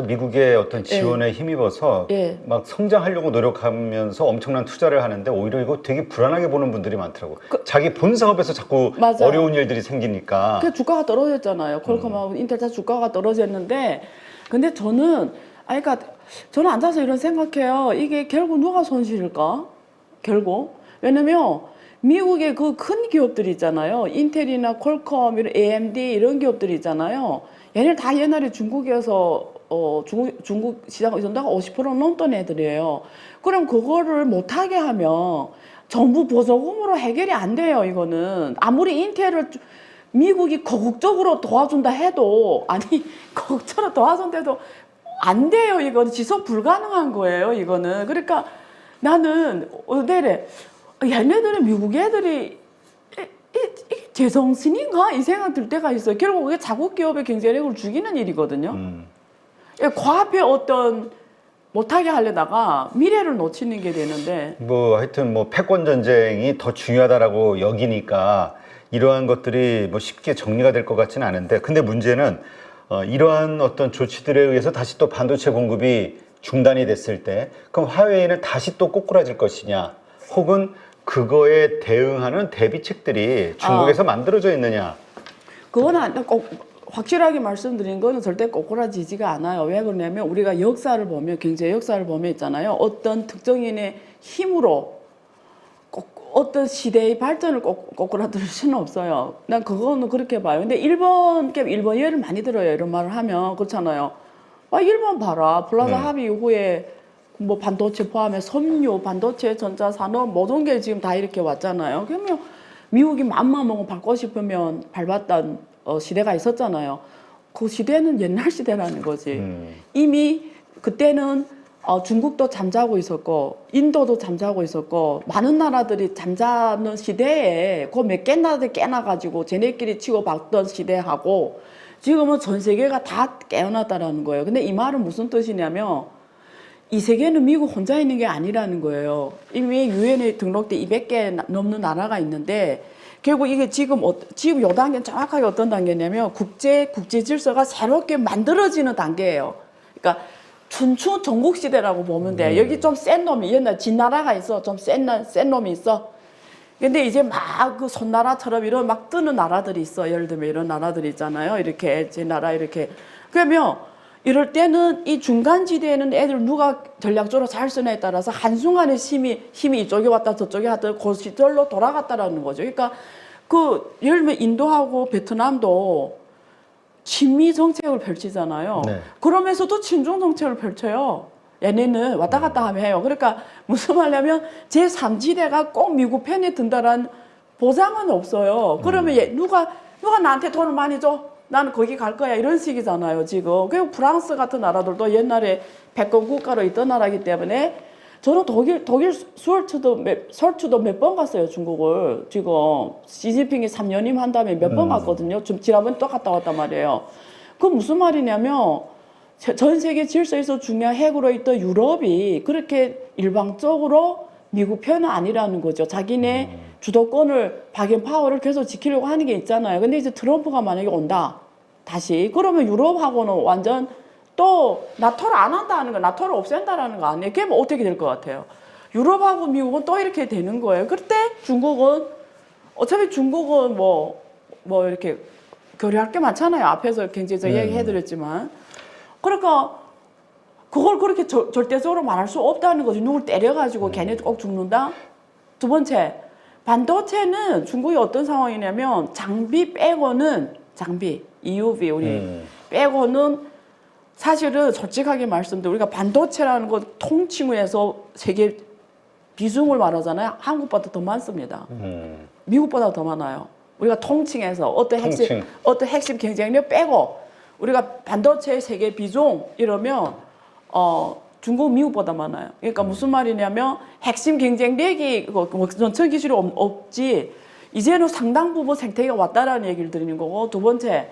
미국의 어떤 지원에 힘입어서 예. 막 성장하려고 노력하면서 엄청난 투자를 하는데 오히려 이거 되게 불안하게 보는 분들이 많더라고. 자기 본 사업에서 자꾸 맞아요. 어려운 일들이 생기니까. 그 주가가 떨어졌잖아요. 퀄컴하고 인텔 다 주가가 떨어졌는데, 근데 저는 그러니까 저는 앉아서 이런 생각해요. 이게 결국 누가 손실일까? 결국 왜냐면 미국의 그 큰 기업들 있잖아요. 인텔이나 퀄컴, 이런 AMD 이런 기업들이 있잖아요. 얘네 다 옛날에 중국에서 중국 시장 의존도가 50% 넘던 애들이에요. 그럼 그거를 못하게 하면 정부 보조금으로 해결이 안 돼요. 이거는 아무리 인텔을 미국이 거국적으로 도와준다 해도 거국적으로 도와준다해도 안 돼요. 이거는 지속 불가능한 거예요. 이거는. 그러니까 나는 내래 얘네들은 미국 애들이 제정신인가 이 생각 들 때가 있어요. 결국 그게 자국 기업의 경제력을 죽이는 일이거든요. 과합의 어떤 못하게 하려다가 미래를 놓치는 게 되는데 뭐 하여튼 뭐 패권 전쟁이 더 중요하다라고 여기니까 이러한 것들이 뭐 쉽게 정리가 될 것 같지는 않은데, 근데 문제는 이러한 어떤 조치들에 의해서 다시 또 반도체 공급이 중단이 됐을 때 그럼 화웨이는 다시 또 꼬꾸라질 것이냐, 혹은 그거에 대응하는 대비책들이 중국에서 만들어져 있느냐. 그건 꼭 확실하게 말씀드린 거는 절대 꼬꾸라지지가 않아요. 왜 그러냐면 우리가 역사를 보면, 경제 역사를 보면 있잖아요. 어떤 특정인의 힘으로 어떤 시대의 발전을 꼬꾸라들 수는 없어요. 난 그거는 그렇게 봐요. 근데 일본 예를 많이 들어요. 이런 말을 하면. 그렇잖아요. 일본 봐라. 플라자 합의 이후에 뭐 반도체 포함해 섬유, 반도체, 전자산업 모든 게 지금 다 이렇게 왔잖아요. 그러면 미국이 맘만 먹고 밟고 싶으면 밟았던 시대가 있었잖아요. 그 시대는 옛날 시대라는 거지. 이미 그때는 중국도 잠자고 있었고 인도도 잠자고 있었고 많은 나라들이 잠자는 시대에 그 몇 개 나라들이 깨나가지고 쟤네끼리 치고받던 시대하고 지금은 전 세계가 다 깨어났다라는 거예요. 근데 이 말은 무슨 뜻이냐면 이 세계는 미국 혼자 있는 게 아니라는 거예요. 이미 유엔에 등록돼 200개 넘는 나라가 있는데 결국 이게 지금 요 단계는 정확하게 어떤 단계냐면 국제 질서가 새롭게 만들어지는 단계예요. 그러니까 춘추 전국 시대라고 보면 돼. 여기 좀 센 놈이 옛날 진나라가 있어. 좀 센 놈이 있어. 근데 이제 막 그 손나라처럼 이런 막 뜨는 나라들이 있어. 예를 들면 이런 나라들이 있잖아요. 이렇게 제 나라 이렇게. 그러면 이럴 때는 이 중간 지대에는 애들 누가 전략적으로 잘 쓰냐에 따라서 한순간에 힘이 이쪽에 왔다 저쪽에 왔다 그 시절로 돌아갔다라는 거죠. 그러니까 예를 들면 인도하고 베트남도 친미 정책을 펼치잖아요. 네. 그러면서도 친중 정책을 펼쳐요. 얘네는 왔다 갔다 하면 해요. 그러니까 무슨 말이냐면 제3지대가 꼭 미국 편에 든다란 보장은 없어요. 그러면 누가 나한테 돈을 많이 줘? 나는 거기 갈 거야. 이런 식이잖아요, 지금. 그리고 프랑스 같은 나라들도 옛날에 패권 국가로 있던 나라이기 때문에 저는 독일 설주도 몇 번 갔어요, 중국을. 지금 시진핑이 3년임 한 다음에 몇 번 갔거든요. 지난번에 또 갔다 왔단 말이에요. 그 무슨 말이냐면 전 세계 질서에서 중요한 핵으로 있던 유럽이 그렇게 일방적으로 미국 편은 아니라는 거죠. 자기네 주도권을 박앤 파워를 계속 지키려고 하는 게 있잖아요. 근데 이제 트럼프가 만약에 온다. 다시 그러면 유럽하고는 완전 또 나토를 안 한다는 거, 나토를 없앤다라는 거 아니에요? 그러면 어떻게 될 것 같아요? 유럽하고 미국은 또 이렇게 되는 거예요. 그때 중국은 어차피 중국은 뭐 이렇게 교류할 게 많잖아요. 앞에서 경제적 이야기 해드렸지만. 그러니까 그걸 그렇게 절대적으로 말할 수 없다는 거지. 누굴 때려가지고 걔네 꼭 죽는다? 두 번째, 반도체는 중국이 어떤 상황이냐면 장비 빼고는 장비, EUV 우리 빼고는 사실은 솔직하게 말씀드리면 우리가 반도체라는 거 통칭해서 세계 비중을 말하잖아요. 한국보다 더 많습니다. 미국보다 더 많아요. 우리가 통칭해서 어떤 핵심 경쟁력 빼고 우리가 반도체 세계 비중 이러면 중국 미국보다 많아요. 그러니까 무슨 말이냐면 핵심 경쟁력이 전처 기술이 없지 이제는 상당 부분 생태계가 왔다라는 얘기를 드리는 거고 두 번째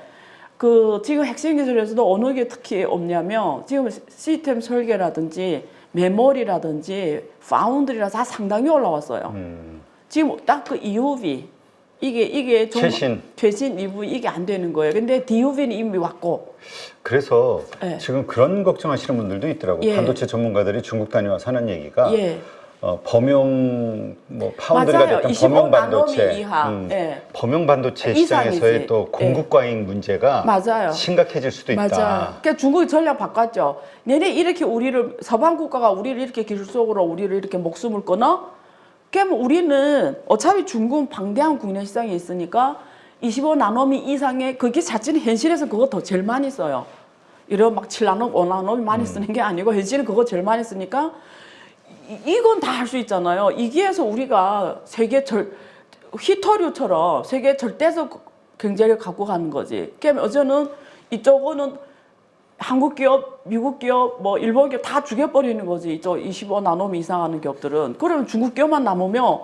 지금 핵심 기술에서도 어느 게 특히 없냐면 지금 시스템 설계라든지 메모리라든지 파운드리라 다 상당히 올라왔어요. 지금 딱 그 EUV 이게 최신 EUV 이게 안 되는 거예요. 근데 DUV는 이미 왔고. 그래서 예. 지금 그런 걱정하시는 분들도 있더라고요. 예. 반도체 전문가들이 중국 다녀와서 하는 얘기가 예. 범용 파운드리가 맞아요. 됐던 범용 25나노미 반도체, 이하. 예. 범용 반도체 시장에서의 이상이지. 또 공급 과잉 문제가 맞아요. 심각해질 수도 있다. 맞아요. 그러니까 중국이 전략 바꿨죠. 얘네 이렇게 우리를 서방 국가가 우리를 이렇게 기술 속으로 우리를 이렇게 목숨을 끊어? 그러면 우리는 어차피 중국은 방대한 국내 시장이 있으니까 25나노미 이상의 그게 자체는 현실에서 그거 더 제일 많이 써요. 이런 막 7나노, 5나노미 많이 쓰는 게 아니고 현실은 그거 제일 많이 쓰니까 이건 다 할 수 있잖아요. 이기에서 우리가 세계 휘토류처럼 세계 절대적 경제력 갖고 가는 거지. 그러면 어제는 이쪽은 한국 기업, 미국 기업, 뭐 일본 기업 다 죽여버리는 거지. 이쪽 25나노미 이상 하는 기업들은. 그러면 중국 기업만 남으면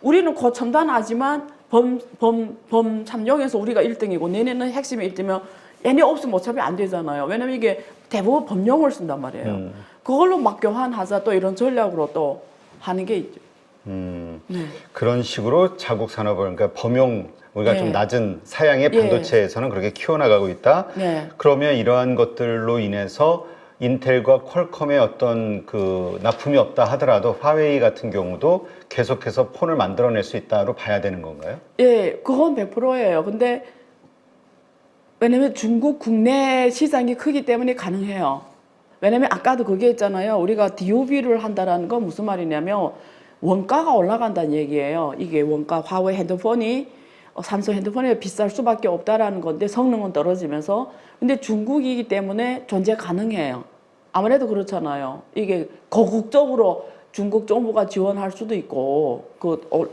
우리는 고첨단하지만 범 참여에서 우리가 1등이고 내년은 핵심이 1등이면 얘네 없으면 어차피 안 되잖아요. 왜냐면 이게 대부분 범용을 쓴단 말이에요. 그걸로 막 교환하자 또 이런 전략으로 또 하는 게 있죠. 네. 그런 식으로 자국 산업을 그러니까 범용 우리가 네. 좀 낮은 사양의 반도체에서는 그렇게 키워나가고 있다. 네. 그러면 이러한 것들로 인해서 인텔과 퀄컴의 어떤 그 납품이 없다 하더라도 화웨이 같은 경우도 계속해서 폰을 만들어낼 수 있다로 봐야 되는 건가요? 예, 그건 100%예요. 근데 왜냐면 중국 국내 시장이 크기 때문에 가능해요. 왜냐면 아까도 그게 있잖아요. 우리가 DUV를 한다라는 건 무슨 말이냐면 원가가 올라간다는 얘기예요. 이게 원가 화웨이 핸드폰이 삼성 핸드폰이 비쌀 수밖에 없다라는 건데 성능은 떨어지면서 근데 중국이기 때문에 존재 가능해요. 아무래도 그렇잖아요. 이게 거국적으로 중국 정부가 지원할 수도 있고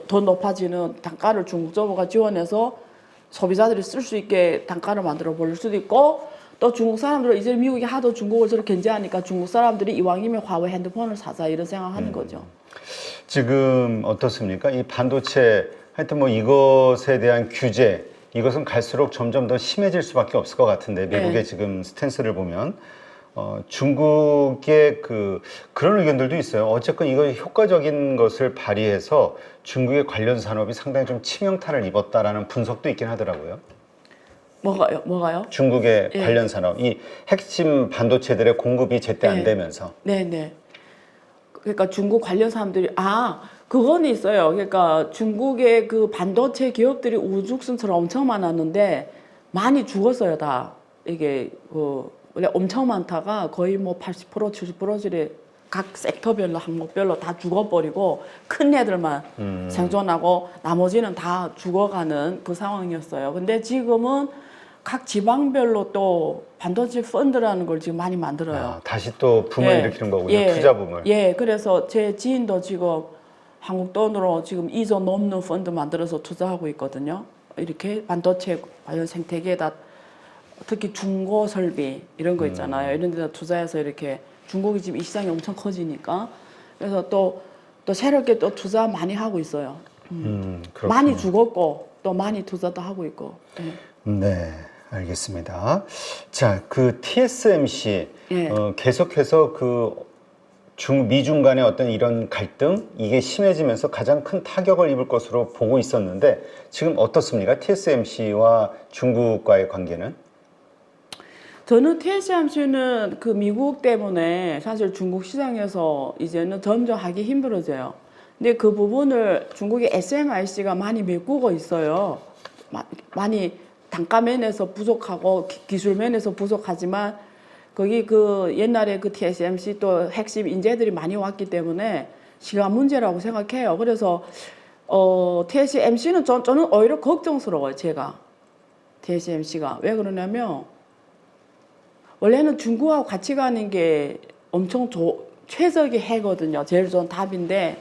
더 높아지는 단가를 중국 정부가 지원해서 소비자들이 쓸 수 있게 단가를 만들어 볼 수도 있고 또 중국 사람들은 이제 미국이 하도 중국을 저렇게 견제하니까 중국 사람들이 이왕이면 화웨이 핸드폰을 사자 이런 생각하는 거죠. 지금 어떻습니까? 이 반도체 하여튼 뭐 이것에 대한 규제 이것은 갈수록 점점 더 심해질 수밖에 없을 것 같은데 미국의 네. 지금 스탠스를 보면 중국의 그런 의견들도 있어요. 어쨌건 이거 효과적인 것을 발휘해서 중국의 관련 산업이 상당히 좀 치명타를 입었다라는 분석도 있긴 하더라고요. 뭐가요? 중국의 예. 관련 산업, 이 핵심 반도체들의 공급이 제때 안 예. 되면서. 네네. 그러니까 중국 관련 사람들이 그건 있어요. 그러니까 중국의 그 반도체 기업들이 우죽순처럼 엄청 많았는데 많이 죽었어요 다. 이게 원래 엄청 많다가 거의 뭐 80% 70%를 각 섹터별로 항목별로 다 죽어버리고 큰 애들만 생존하고 나머지는 다 죽어가는 그 상황이었어요. 근데 지금은 각 지방별로 또 반도체 펀드라는 걸 지금 많이 만들어요. 다시 또 붐을 예. 일으키는 거군요. 예. 투자 붐을. 예, 그래서 제 지인도 지금 한국 돈으로 지금 2조 넘는 펀드 만들어서 투자하고 있거든요. 이렇게 반도체 관련 생태계에다 특히 중고 설비 이런 거 있잖아요. 이런 데다 투자해서 이렇게 중국이 지금 이 시장이 엄청 커지니까 그래서 또 새롭게 또 투자 많이 하고 있어요. 그렇군요. 많이 죽었고 또 많이 투자도 하고 있고. 예. 네, 알겠습니다. 자, TSMC 예. 계속해서 미중 간의 어떤 이런 갈등 이게 심해지면서 가장 큰 타격을 입을 것으로 보고 있었는데 지금 어떻습니까? TSMC와 중국과의 관계는? 저는 TSMC는 그 미국 때문에 사실 중국 시장에서 이제는 점점 하기 힘들어져요. 근데 그 부분을 중국의 SMIC가 많이 메꾸고 있어요. 많이 단가 면에서 부족하고 기술 면에서 부족하지만 거기 그 옛날에 그 TSMC 또 핵심 인재들이 많이 왔기 때문에 시간 문제라고 생각해요. 그래서 TSMC는 저는 오히려 걱정스러워요. 제가 TSMC가 왜 그러냐면 원래는 중국하고 같이 가는 게 엄청 최적의 해거든요. 제일 좋은 답인데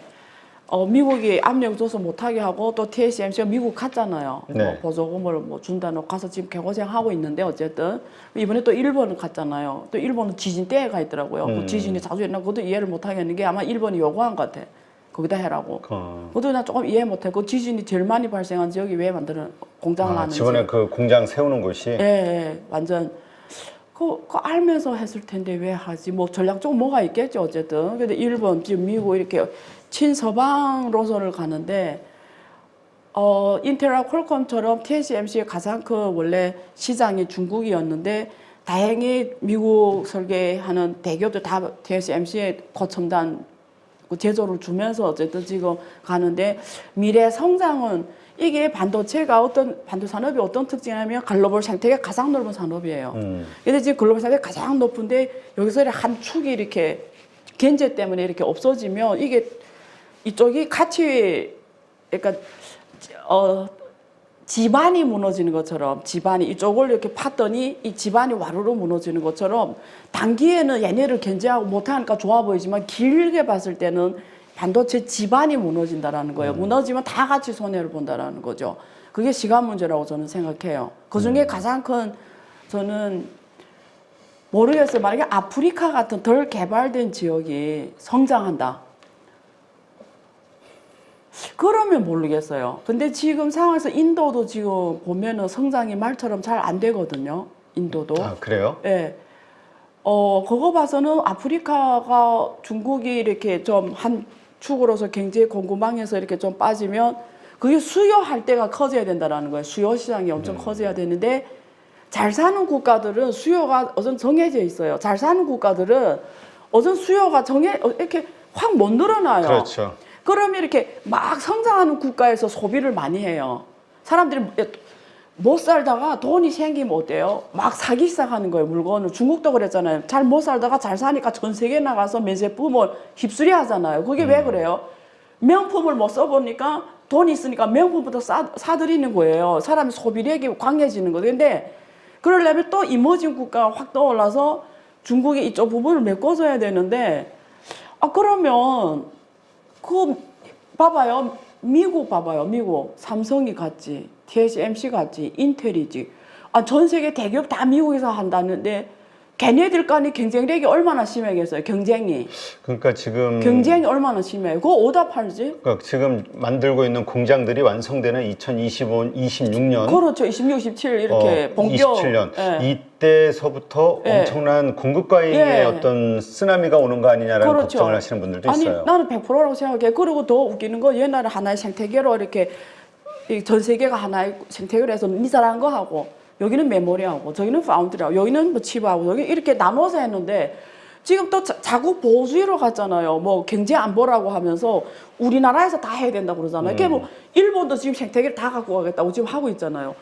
미국이 압력 줘서 못하게 하고 또 TSMC가 미국 갔잖아요. 네. 뭐 보조금을 뭐 준다고 가서 지금 개고생하고 있는데 어쨌든 이번에 또 일본은 갔잖아요. 또 일본은 지진 때에 가 있더라고요. 그 지진이 자주 일어나 그것도 이해를 못하겠는 게 아마 일본이 요구한 것 같아. 거기다 해라고. 그것도 나 조금 이해 못해. 그 지진이 제일 많이 발생한 지역이 왜 만드는 공장을 하는지. 지번에 그 공장 세우는 곳이? 예, 완전. 그거 알면서 했을 텐데 왜 하지? 뭐 전략적으로 뭐가 있겠죠 어쨌든. 근데 일본, 지금 미국 이렇게 친서방 노선을 가는데 인텔하고 퀄컴처럼 TSMC의 가장 큰 원래 시장이 중국이었는데 다행히 미국 설계하는 대기업들 다 TSMC의 고첨단 제조를 주면서 어쨌든 지금 가는데 미래 성장은 이게 반도체가 반도 산업이 어떤 특징이냐면 글로벌 생태계가 가장 넓은 산업이에요. 근데 지금 글로벌 생태계가 가장 높은데 여기서 한 축이 이렇게 견제 때문에 이렇게 없어지면 이게 이쪽이 같이 그러니까 지반이 무너지는 것처럼 지반이 이쪽을 이렇게 팠더니 이 지반이 와르르 무너지는 것처럼 단기에는 얘네를 견제하고 못하니까 좋아 보이지만 길게 봤을 때는 반도체 지반이 무너진다라는 거예요. 무너지면 다 같이 손해를 본다라는 거죠. 그게 시간 문제라고 저는 생각해요. 그 중에 가장 큰 저는 모르겠어요. 만약에 아프리카 같은 덜 개발된 지역이 성장한다. 그러면 모르겠어요. 근데 지금 상황에서 인도도 지금 보면은 성장이 말처럼 잘 안 되거든요. 인도도. 아, 그래요? 예. 그거 봐서는 아프리카가 중국이 이렇게 좀 한 축으로서 경제 공급망에서 이렇게 좀 빠지면 그게 수요할 때가 커져야 된다라는 거예요. 수요 시장이 엄청 커져야 되는데 잘 사는 국가들은 수요가 어전 정해져 있어요. 잘 사는 국가들은 어전 수요가 이렇게 확 못 늘어나요. 그렇죠. 그러면 이렇게 막 성장하는 국가에서 소비를 많이 해요. 사람들이 못 살다가 돈이 생기면 어때요? 막 사기 시작하는 거예요, 물건을. 중국도 그랬잖아요. 잘 못 살다가 잘 사니까 전 세계 나가서 매제품을 휩쓸이 하잖아요. 그게 왜 그래요? 명품을 못 써보니까 돈이 있으니까 명품부터 사들이는 거예요. 사람의 소비력이 강해지는 거예요. 근데 그러려면 또 이머징 국가가 확 떠올라서 중국이 이쪽 부분을 메꿔줘야 되는데 그러면 봐봐요. 미국 봐봐요. 미국 삼성이 갔지, TSMC 갔지, 인텔이지. 전 세계 대기업 다 미국에서 한다는데 걔네들 간의 경쟁력이 얼마나 심하겠어요. 경쟁이. 그러니까 지금 경쟁이 얼마나 심해요. 그거 어디다 팔지? 그러니까 지금 만들고 있는 공장들이 완성되는 2025, 26년. 그렇죠. 26, 27 이렇게 본격. 27년. 예. 이때서부터 예. 엄청난 공급 과잉의 예. 어떤 쓰나미가 오는 거 아니냐라는 그렇죠. 걱정을 하시는 분들도 있어요. 아니 나는 100%라고 생각해. 그리고 더 웃기는 거 옛날에 하나의 생태계로 이렇게 전 세계가 하나의 생태계로 해서 미사라는 거 하고 여기는 메모리하고 저기는 파운드리하고 여기는 뭐 칩하고 여기 이렇게 나눠서 했는데 지금 또 자국 보호주의로 갔잖아요. 뭐 경제 안보라고 하면서 우리나라에서 다 해야 된다고 그러잖아요. 그게 뭐 일본도 지금 생태계를 다 갖고 가겠다고 지금 하고 있잖아요.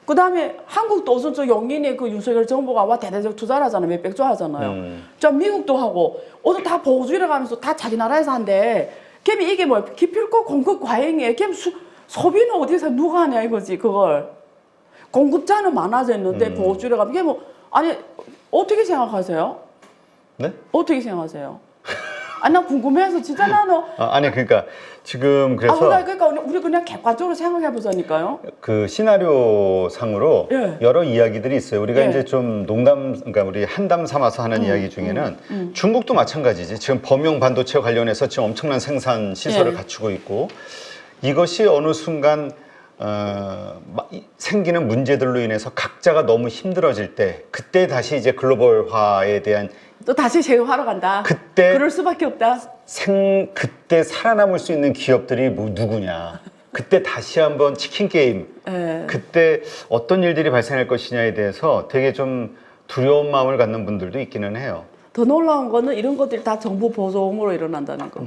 그 다음에 한국도 우선 저 용인의 그 윤석열 정부가 와 대대적 투자를 하잖아요. 몇백조 하잖아요. 저 미국도 하고 어디 다 보호주의로 가면서 다 자기 나라에서 한대. 걔는 이게 뭐 기필코 공급 과잉이에요. 걔는 소비는 어디서 누가 하냐 이거지 그걸. 공급자는 많아졌는데 보호주의로 가면 이게 뭐 아니 어떻게 생각하세요? 네? 어떻게 생각하세요? 나 궁금해서 진짜 나는 아니 그러니까 지금 그래서 그러니까 우리 그냥 객관적으로 생각해 보자니까요. 그 시나리오 상으로 예. 여러 이야기들이 있어요. 우리가 예. 이제 좀 그러니까 우리 한담 삼아서 하는 이야기 중에는 중국도 마찬가지지. 지금 범용 반도체 관련해서 지금 엄청난 생산 시설을 예. 갖추고 있고 이것이 어느 순간 생기는 문제들로 인해서 각자가 너무 힘들어질 때 그때 다시 이제 글로벌화에 대한 또 다시 재개하러 간다. 그때 그럴 수밖에 없다. 그때 살아남을 수 있는 기업들이 뭐 누구냐. 그때 다시 한번 치킨 게임. 예. 그때 어떤 일들이 발생할 것이냐에 대해서 되게 좀 두려운 마음을 갖는 분들도 있기는 해요. 더 놀라운 거는 이런 것들이 다 정부 보조금으로 일어난다는 거.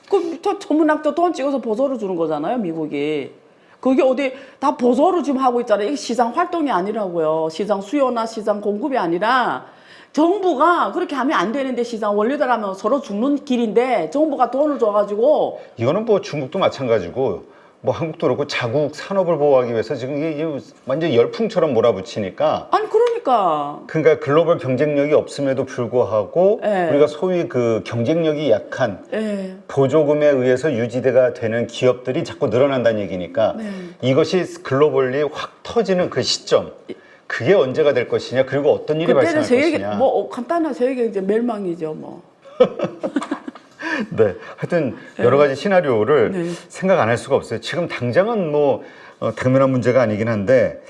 그 천문학도 돈 찍어서 보조를 주는 거잖아요, 미국이. 그게 어디 다 보조를 지금 하고 있잖아요. 이게 시장 활동이 아니라고요. 시장 수요나 시장 공급이 아니라 정부가 그렇게 하면 안 되는데 시장 원리대로하면 서로 죽는 길인데 정부가 돈을 줘가지고 이거는 뭐 중국도 마찬가지고 뭐 한국도 그렇고 자국 산업을 보호하기 위해서 지금 이게 완전 열풍처럼 몰아붙이니까 아니 그러니까 그러니까 글로벌 경쟁력이 없음에도 불구하고 예. 우리가 소위 그 경쟁력이 약한 예. 보조금에 의해서 유지가 되는 기업들이 자꾸 늘어난다는 얘기니까 네. 이것이 글로벌리 확 터지는 그 시점 그게 언제가 될 것이냐 그리고 어떤 일이 그때는 발생할 세계 것이냐 뭐 간단한 세계 이제 멸망이죠 뭐. 네, 하여튼 여러 가지 시나리오를 네. 생각 안 할 수가 없어요. 지금 당장은 뭐 당면한 문제가 아니긴 한데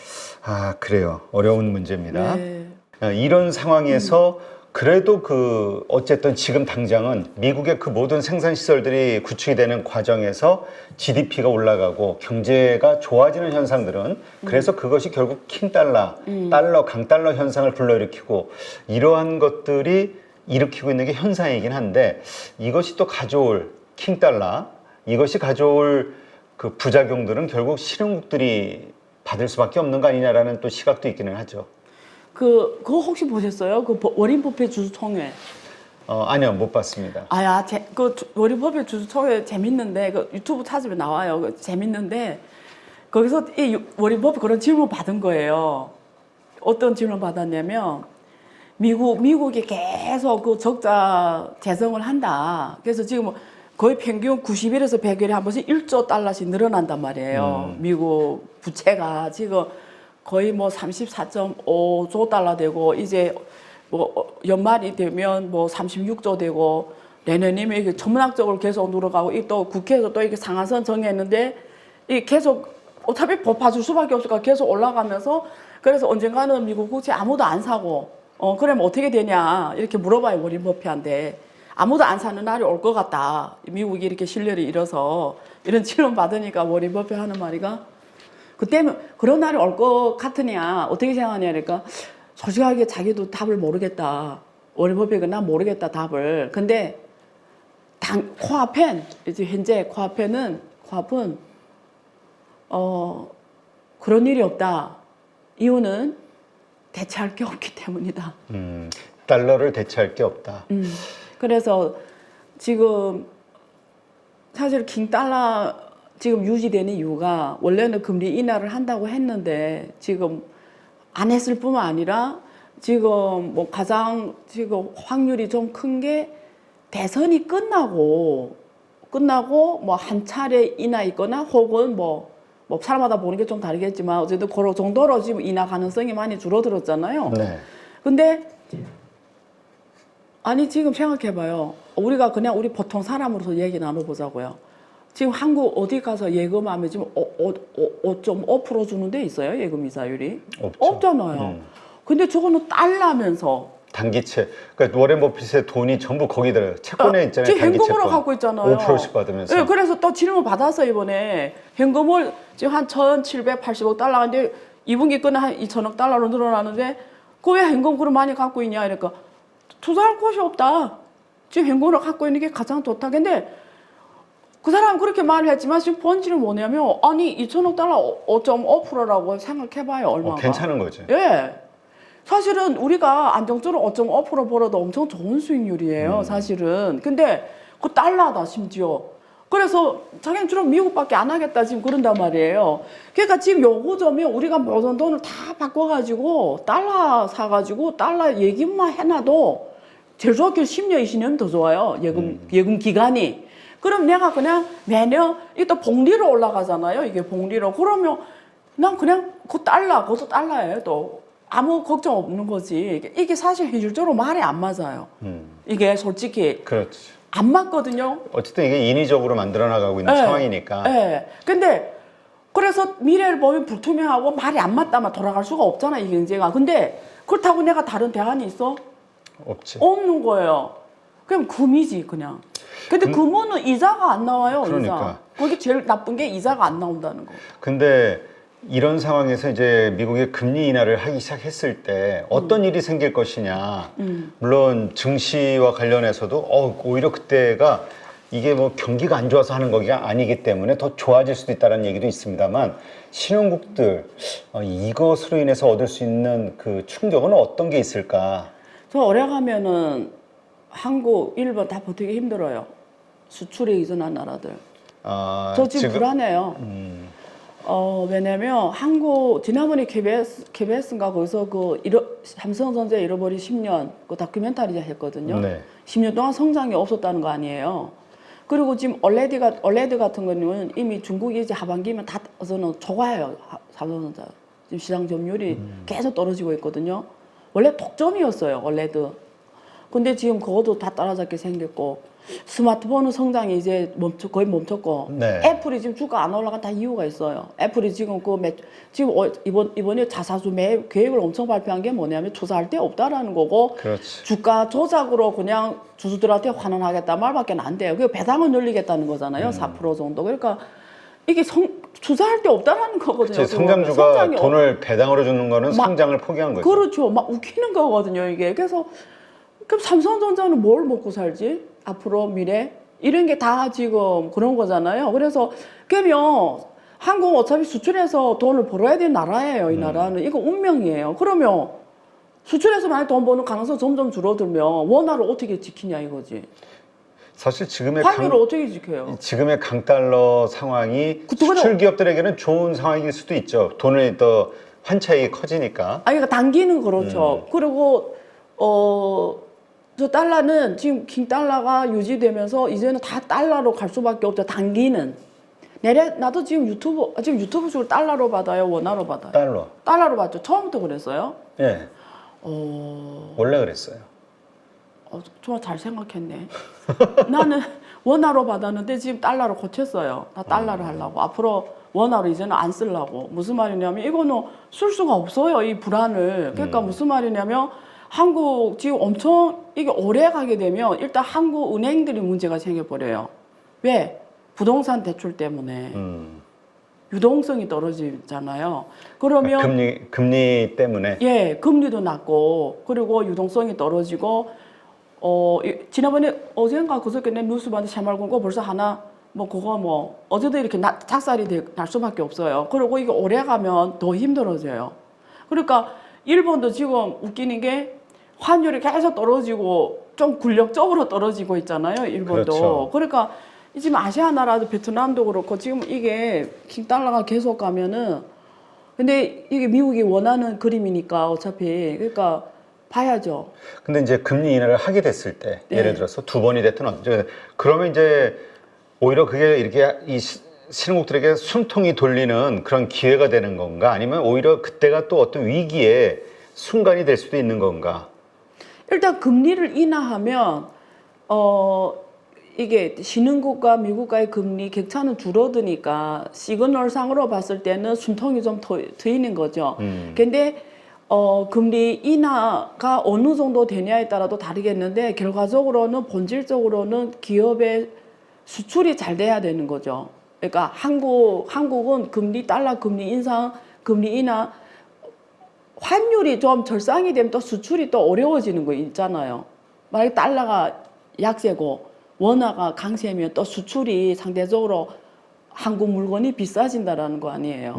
그래요. 어려운 문제입니다. 네. 이런 상황에서 그래도 그 어쨌든 지금 당장은 미국의 그 모든 생산 시설들이 구축이 되는 과정에서 GDP가 올라가고 경제가 좋아지는 현상들은 그래서 그것이 결국 킹달러, 달러, 강달러 현상을 불러일으키고 이러한 것들이 일으키고 있는 게 현상이긴 한데 이것이 또 가져올 킹달러, 이것이 가져올 그 부작용들은 결국 실흥국들이 받을 수밖에 없는 거 아니냐라는 또 시각도 있기는 하죠. 그거 혹시 보셨어요? 그 워린 버핏 주주총회. 아니요, 못 봤습니다. 그 워린 버핏 주주총회 재밌는데 그 유튜브 찾으면 나와요. 그 재밌는데 거기서 이 워린 버핏 그런 질문 받은 거예요. 어떤 질문 받았냐면 미국이 계속 그 적자 재정을 한다. 그래서 지금 거의 평균 90일에서 100일에 한 번씩 1조 달러씩 늘어난단 말이에요. 미국 부채가 지금 거의 뭐 34.5조 달러 되고 이제 뭐 연말이 되면 뭐 36조 되고 내년이면 이게 천문학적으로 계속 늘어가고 또 국회에서 또 이렇게 상한선 정했는데 이 계속 어차피 법 봐줄 수밖에 없으니까 계속 올라가면서 그래서 언젠가는 미국 국채 아무도 안 사고 그러면 어떻게 되냐 이렇게 물어봐요 워린 버핏한테. 아무도 안 사는 날이 올 것 같다. 미국이 이렇게 신뢰를 잃어서 이런 질문 받으니까 워린 버핏 하는 말이가 그때면 그런 날이 올 것 같으냐 어떻게 생각하냐 그러니까 솔직하게 자기도 답을 모르겠다. 워린 버핏은 난 모르겠다 답을. 근데 코앞엔 이제 현재 코앞은 그런 일이 없다. 이유는 대체할 게 없기 때문이다. 달러를 대체할 게 없다. 그래서 지금 사실 킹달러 지금 유지되는 이유가 원래는 금리 인하를 한다고 했는데 지금 안 했을 뿐만 아니라 지금 뭐 가장 지금 확률이 좀 큰 게 대선이 끝나고 뭐 한 차례 인하 있거나 혹은 뭐 사람마다 보는 게 좀 다르겠지만 어쨌든 그런 정도로 지금 인하 가능성이 많이 줄어들었잖아요. 네. 근데 아니 지금 생각해봐요. 우리가 그냥 우리 보통 사람으로서 얘기 나눠보자고요. 지금 한국 어디 가서 예금하면 지금 5.5% 주는 데 있어요? 예금 이자율이? 없죠. 없잖아요. 근데 저거는 달러면서 단기채. 그러니까 워렌 버핏의 돈이 전부 거기 들어요. 채권에 있잖아요. 지금 현금으로 단기채권. 갖고 있잖아요. 5%씩 받으면서. 네, 그래서 또 질문 받았어요 이번에. 현금을 지금 한 1,780억 달러인데 2분기 끝에 한 2천억 달러로 늘어나는데 그 왜 현금 그럼 많이 갖고 있냐 이러니까 투자할 곳이 없다. 지금 현금으로 갖고 있는 게 가장 좋다. 근데 그 사람은 그렇게 말을 했지만 지금 본질은 뭐냐면 아니 2천억 달러 5.5%라고 생각해봐요 얼마가. 괜찮은 거죠. 예. 사실은 우리가 안정적으로 5.5% 벌어도 엄청 좋은 수익률이에요 사실은. 근데 그 달러다 심지어. 그래서 자기는 주로 미국밖에 안 하겠다 지금 그런단 말이에요. 그러니까 지금 요구점이 우리가 모든 돈을 다 바꿔가지고 달러 사가지고 달러 예금만 해놔도 제일 좋게 10년 20년 더 좋아요. 예금 기간이. 그럼 내가 그냥 매년 이게 또 복리로 올라가잖아요. 이게 복리로. 그러면 난 그냥 그것도 달러예요. 또 아무 걱정 없는 거지. 이게 사실 현실적으로 말이 안 맞아요. 이게 솔직히 그렇지. 안 맞거든요. 어쨌든 이게 인위적으로 만들어 나가고 있는 상황이니까. 네. 근데 그래서 미래를 보면 불투명하고 말이 안 맞다면 돌아갈 수가 없잖아 이 경제가. 근데 그렇다고 내가 다른 대안이 있어? 없지. 없는 거예요. 그냥 금이지 그냥. 근데 금은 이자가 안 나와요. 그러니까. 이자. 그게 제일 나쁜 게 이자가 안 나온다는 거. 근데 이런 상황에서 이제 미국이 금리 인하를 하기 시작했을 때 어떤 일이 생길 것이냐. 물론 증시와 관련해서도 오히려 그때가 이게 뭐 경기가 안 좋아서 하는 거기가 아니기 때문에 더 좋아질 수도 있다는 얘기도 있습니다만 신흥국들 이것으로 인해서 얻을 수 있는 그 충격은 어떤 게 있을까? 저 오래 가면은 한국, 일본 다 버티기 힘들어요. 수출에 의존한 나라들. 저 지금 불안해요. 왜냐면 한국 지난번에 KBS인가 거기서 삼성전자 잃어버린 10년 그 다큐멘터리 했거든요. 네. 10년 동안 성장이 없었다는 거 아니에요. 그리고 지금 올레드 같은 거는 이미 중국이 이제 하반기면 다 저는 저가요. 삼성전자. 지금 시장 점유율이 계속 떨어지고 있거든요. 원래 독점이었어요. 올레드. 근데 지금 그것도 다 따라잡게 생겼고 스마트폰은 성장이 이제 거의 멈췄고 네. 애플이 지금 주가 안 올라간 다 이유가 있어요. 애플이 지금 이번에 자사주 매 계획을 엄청 발표한 게 뭐냐면 투자할 데 없다라는 거고 그렇지. 주가 조작으로 그냥 주주들한테 환원하겠다 말밖에 안 돼요. 그 배당을 늘리겠다는 거잖아요. 4% 정도. 그러니까 이게 투자할 데 없다라는 거거든요. 그치, 성장주가 돈을 배당으로 주는 거는 성장을 포기한 거죠. 그렇죠. 막 웃기는 거거든요. 이게. 그래서 그럼 삼성전자는 뭘 먹고 살지? 앞으로 미래? 이런 게 다 지금 그런 거잖아요. 그래서 그러면 한국 어차피 수출해서 돈을 벌어야 되는 나라예요. 이 나라는. 이거 운명이에요. 그러면 수출해서 많이 돈 버는 가능성 점점 줄어들면 원화를 어떻게 지키냐 이거지. 사실 지금의 환율을 어떻게 지켜요? 지금의 강달러 상황이 수출 기업들에게는 좋은 상황일 수도 있죠. 돈을 더 환차익이 커지니까. 아니 그러니까 단기는 그렇죠. 그리고 저 달러는 지금 긴 달러가 유지되면서 이제는 다 달러로 갈 수밖에 없죠. 단기는. 나도 지금 유튜브 주로 달러로 받아요, 원화로 받아요. 달러로 받죠. 처음부터 그랬어요? 예. 원래 그랬어요. 정말 잘 생각했네. 나는 원화로 받았는데 지금 달러로 고쳤어요. 나 달러를 하려고. 앞으로 원화로 이제는 안 쓰려고. 무슨 말이냐면 이거는 쓸 수가 없어요. 이 불안을. 그러니까 무슨 말이냐면 한국 지금 엄청 이게 오래 가게 되면 일단 한국 은행들이 문제가 생겨버려요. 왜? 부동산 대출 때문에. 유동성이 떨어지잖아요. 그러면 금리 때문에. 예, 금리도 낮고 그리고 유동성이 떨어지고 지난번에 어젠가 그저께 내 뉴스 봤는데 새말군거 벌써 하나 어제도 이렇게 작살이 날 수밖에 없어요. 그리고 이게 오래 가면 더 힘들어져요. 그러니까 일본도 지금 웃기는 게 환율이 계속 떨어지고 좀 굴욕적으로 떨어지고 있잖아요. 일본도. 그렇죠. 그러니까 지금 아시아 나라도 베트남도 그렇고 지금 이게 킹달러가 계속 가면은 근데 이게 미국이 원하는 그림이니까 어차피 그러니까 봐야죠. 근데 이제 금리 인하를 하게 됐을 때 네. 예를 들어서 2번이 됐든 그러면 이제 오히려 그게 이렇게 이 신흥국들에게 숨통이 돌리는 그런 기회가 되는 건가? 아니면 오히려 그때가 또 어떤 위기의 순간이 될 수도 있는 건가? 일단 금리를 인하하면 이게 신흥국과 미국과의 금리 격차는 줄어드니까 시그널상으로 봤을 때는 숨통이 좀 트이는 거죠. 근데 금리 인하가 어느 정도 되냐에 따라도 다르겠는데 결과적으로는 본질적으로는 기업의 수출이 잘 돼야 되는 거죠. 그러니까 한국은 달러 금리 인상, 금리 인하 환율이 좀 절상이 되면 또 수출이 또 어려워지는 거 있잖아요. 만약에 달러가 약세고 원화가 강세면 또 수출이 상대적으로 한국 물건이 비싸진다라는 거 아니에요.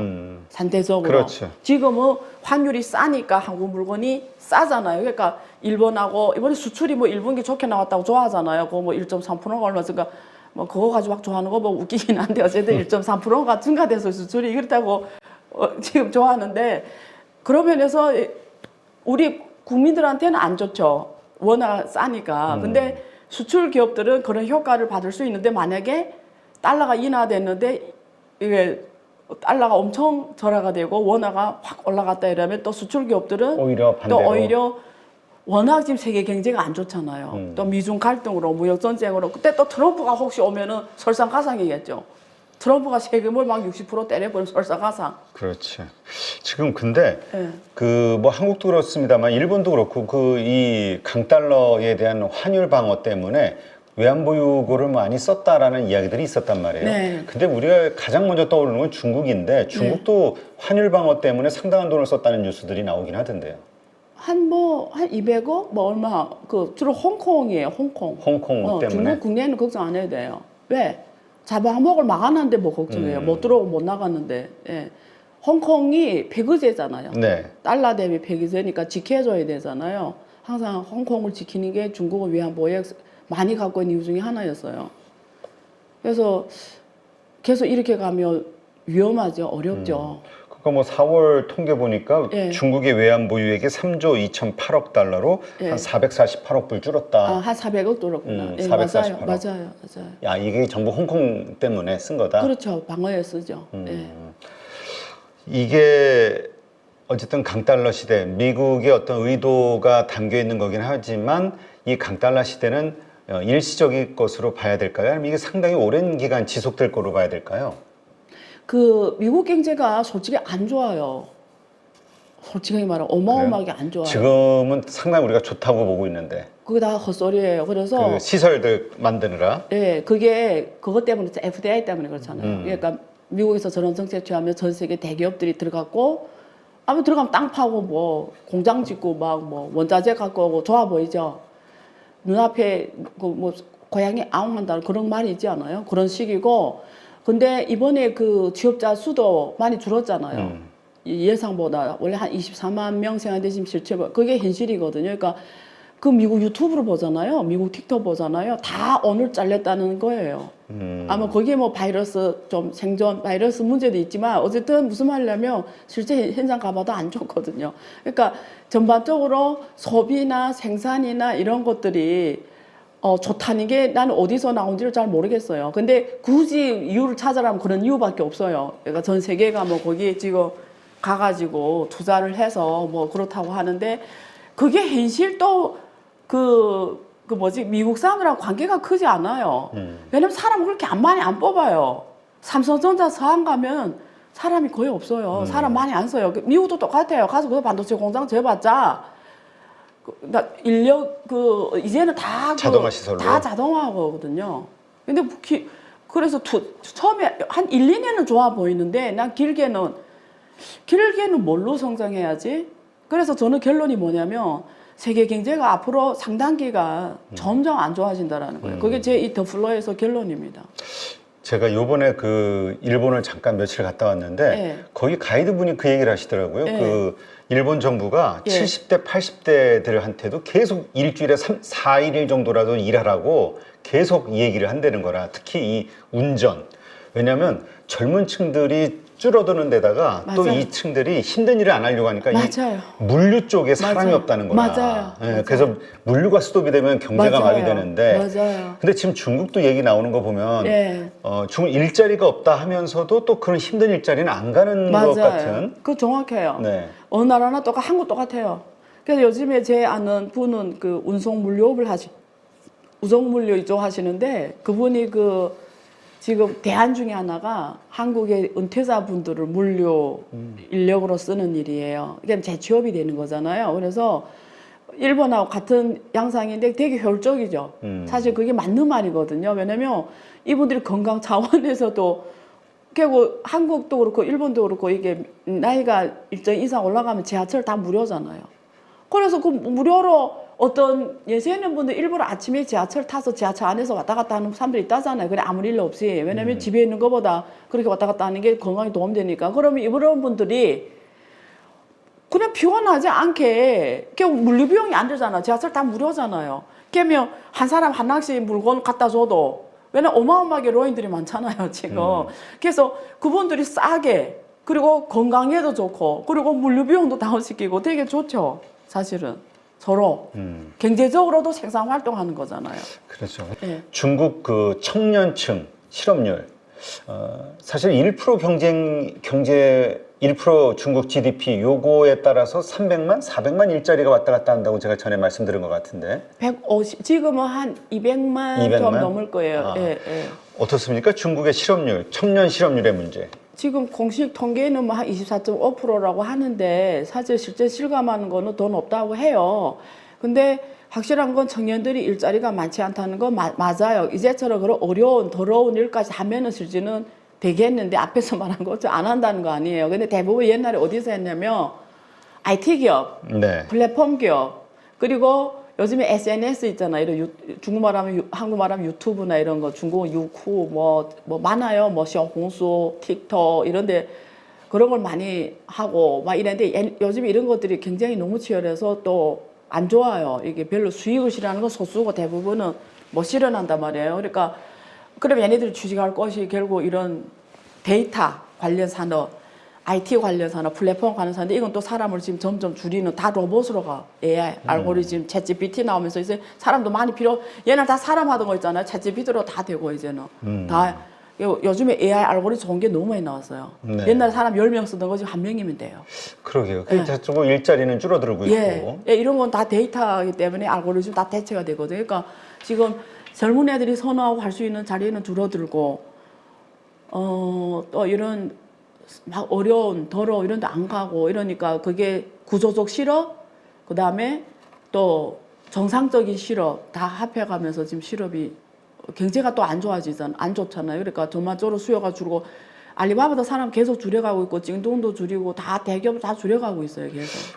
상대적으로. 그렇죠. 지금은 환율이 싸니까 한국 물건이 싸잖아요. 그러니까 일본하고 이번에 수출이 일본기 좋게 나왔다고 좋아하잖아요. 그거 1.3%가 올랐으니까 그거 가지고 막 좋아하는 거 웃기긴 한데 어쨌든 1.3%가 증가돼서 수출이 그렇다고 지금 좋아하는데 그런 면에서 우리 국민들한테는 안 좋죠. 원화가 싸니까. 근데 수출 기업들은 그런 효과를 받을 수 있는데 만약에 달러가 인하됐는데 이게 달러가 엄청 절하가 되고 원화가 확 올라갔다 이러면 또 수출 기업들은 오히려 반대로 워낙 지금 세계 경제가 안 좋잖아요. 또 미중 갈등으로 무역 전쟁으로 그때 또 트럼프가 혹시 오면은 설상가상이겠죠. 트럼프가 세금을 막 60% 때려버린 설사가상. 그렇지. 지금 근데 예. 그 뭐 한국도 그렇습니다만 일본도 그렇고 그 이 강달러에 대한 환율 방어 때문에 외환보유고를 많이 썼다라는 이야기들이 있었단 말이에요. 네. 근데 우리가 가장 먼저 떠오르는 건 중국인데 중국도 환율 방어 때문에 상당한 돈을 썼다는 뉴스들이 나오긴 하던데요. 한 200억? 뭐 얼마, 주로 홍콩이에요, 홍콩. 홍콩 때문에. 중국 국내는 걱정 안 해도 돼요. 왜? 자방목을 막아놨는데 뭐 걱정해요. 못 들어오고 못 나갔는데. 예. 홍콩이 폐기제잖아요. 네. 달러 대비 폐기제니까 지켜줘야 되잖아요. 항상 홍콩을 지키는 게 중국을 위한 보역 많이 갖고 있는 이유 중에 하나였어요. 그래서 계속 이렇게 가면 위험하죠. 어렵죠. 그러니까 뭐 4월 통계 보니까 예. 중국의 외환 보유액이 3조 2,008억 달러로 예. 한 448억 불 줄었다. 한 400억 들었구나. 예, 448억. 맞아요. 야, 이게 전부 홍콩 때문에 쓴 거다. 그렇죠. 방어에 쓰죠. 예. 이게 어쨌든 강달러 시대, 미국의 어떤 의도가 담겨 있는 거긴 하지만 이 강달러 시대는 일시적인 것으로 봐야 될까요? 아니면 이게 상당히 오랜 기간 지속될 거로 봐야 될까요? 미국 경제가 솔직히 안 좋아요. 솔직하게 말하면 어마어마하게 안 좋아요. 지금은 상당히 우리가 좋다고 보고 있는데. 그게 다 헛소리예요. 그래서 그 시설들 만드느라. 예, 그것 때문에 FDI 때문에 그렇잖아요. 그러니까 미국에서 저런 정책 취하면 전 세계 대기업들이 들어갔고 아무 들어가면 땅 파고 뭐 공장 짓고 막 뭐 원자재 갖고 오고 좋아 보이죠. 눈앞에 뭐 고양이 아웅한다는 그런 말이 있지 않아요? 그런 식이고 근데 이번에 그 취업자 수도 많이 줄었잖아요. 이 예상보다 원래 한 24만 명 생각했는데 지금 실제 그게 현실이거든요. 그러니까 그 미국 유튜브를 보잖아요. 미국 틱톡 보잖아요. 다 오늘 잘렸다는 거예요. 아마 거기에 뭐 바이러스 좀 생존 바이러스 문제도 있지만 어쨌든 무슨 말이냐면 실제 현장 가봐도 안 좋거든요. 그러니까 전반적으로 소비나 생산이나 이런 것들이 좋다는 게 나는 어디서 나온지를 잘 모르겠어요. 근데 굳이 이유를 찾아라면 그런 이유밖에 없어요. 그러니까 전 세계가 뭐 거기에 지금 가가지고 투자를 해서 뭐 그렇다고 하는데 그게 현실도 미국 사람들하고 관계가 크지 않아요. 왜냐면 사람을 그렇게 많이 안 뽑아요. 삼성전자 서한 가면 사람이 거의 없어요. 사람 많이 안 써요. 미국도 똑같아요. 가서 그 반도체 공장 재봤자 인력 이제는 다 자동화 시설로 다 자동화거든요. 근데 그래서 처음에 한 1, 2년은 좋아 보이는데 난 길게는 뭘로 성장해야지? 그래서 저는 결론이 뭐냐면 세계 경제가 앞으로 상당 기간 점점 안 좋아진다라는 거예요. 그게 제 이 더 플로에서 결론입니다. 제가 요번에 그 일본을 잠깐 며칠 갔다 왔는데 네. 거기 가이드분이 그 얘기를 하시더라고요. 네. 그 일본 정부가 70대, 80대들한테도 계속 일주일에 4일 정도라도 일하라고 계속 이 얘기를 한다는 거라. 특히 이 운전. 왜냐하면 젊은 층들이 줄어드는 데다가 맞아요. 또 이 층들이 힘든 일을 안 하려고 하니까 맞아요. 이 물류 쪽에 사람이 맞아요. 없다는 거라. 맞아요. 예, 맞아요. 그래서 물류가 스톱이 되면 경제가 맞아요. 마비되는데. 맞아요. 근데 지금 중국도 얘기 나오는 거 보면 예. 중국 일자리가 없다 하면서도 또 그런 힘든 일자리는 안 가는 것 같은. 그 정확해요. 네. 어느 나라나 한국 똑같아요. 그래서 요즘에 제 아는 분은 그 운송물류업을 우정물류 이쪽 하시는데 그분이 지금 대안 중에 하나가 한국의 은퇴자분들을 물류 인력으로 쓰는 일이에요. 그럼 재취업이 되는 거잖아요. 그래서 일본하고 같은 양상인데 되게 효율적이죠. 사실 그게 맞는 말이거든요. 왜냐면 이분들이 건강 차원에서도 결국 한국도 그렇고 일본도 그렇고 이게 나이가 일정 이상 올라가면 지하철 다 무료잖아요. 그래서 그 무료로 어떤 예세는 분들 일부러 아침에 지하철 타서 지하철 안에서 왔다 갔다 하는 사람들이 있다잖아요. 그래 아무 일 없이. 왜냐면 집에 있는 것보다 그렇게 왔다 갔다 하는 게 건강에 도움되니까. 그러면 이런 분들이 그냥 피곤하지 않게 물류 비용이 안 들잖아. 지하철 다 무료잖아요. 그러면 한 사람 한 낚시 물건 갖다 줘도 왜냐면 어마어마하게 로인들이 많잖아요 지금. 그래서 그분들이 싸게 그리고 건강에도 좋고 그리고 물류 비용도 다운시키고 되게 좋죠. 사실은 서로 경제적으로도 생산 활동하는 거잖아요. 그렇죠. 네. 중국 그 청년층 실업률 사실 1% 경제 1% 중국 GDP 요거에 따라서 300만, 400만 일자리가 왔다 갔다 한다고 제가 전에 말씀드린 것 같은데 150 지금은 한 200만 좀 200만? 넘을 거예요. 아. 예, 예. 어떻습니까? 중국의 실업률, 청년 실업률의 문제. 지금 공식 통계는 뭐 한 24.5%라고 하는데 사실 실제 실감하는 거는 돈 없다고 해요. 근데 확실한 건 청년들이 일자리가 많지 않다는 건 맞아요. 이제처럼 그런 어려운 더러운 일까지 하면은 실제는 되겠는데 앞에서 말한 것처럼 안 한다는 거 아니에요. 근데 대부분 옛날에 어디서 했냐면 IT 기업, 네. 플랫폼 기업, 그리고 요즘에 SNS 있잖아요. 이런 중국말 하면 한국말 하면 유튜브나 이런 거, 중국어 유쿠 뭐 많아요. 뭐 샤오홍수, 틱톡 이런데 그런 걸 많이 하고 막 이랬는데 요즘 이런 것들이 굉장히 너무 치열해서 또 안 좋아요. 이게 별로 수익을 실현하는 건 소수고 대부분은 못 실현한단 말이에요. 그러니까 그럼 얘네들이 취직할 것이 결국 이런 데이터 관련 산업, IT 관련 산업, 플랫폼 관련 산업, 이건 또 사람을 지금 점점 줄이는 다 로봇으로 가. AI, 알고리즘, 챗GPT 나오면서 이제 사람도 많이 얘는 다 사람 하던 거 있잖아요. 챗GPT로 다 되고 이제는. 다 요즘에 AI 알고리즘 좋은 게 너무 많이 나왔어요. 네. 옛날 사람 10명 쓰던 거 지금 1명이면 돼요. 그러게요. 좀 일자리는 줄어들고 있고. 예, 이런 건 다 데이터이기 때문에 알고리즘 다 대체가 되거든요. 그러니까 지금 젊은 애들이 선호하고 할 수 있는 자리는 줄어들고, 또 이런 막 어려운, 더러워 이런 데 안 가고 이러니까 그게 구조적 실업, 그 다음에 또 정상적인 실업 다 합해가면서 지금 실업이 경제가 또 안 좋아지잖아. 안 좋잖아요. 그러니까 전반적으로 수요가 줄고 알리바바도 사람 계속 줄여가고 있고 징동도 줄이고 다 대기업 다 줄여가고 있어요. 계속.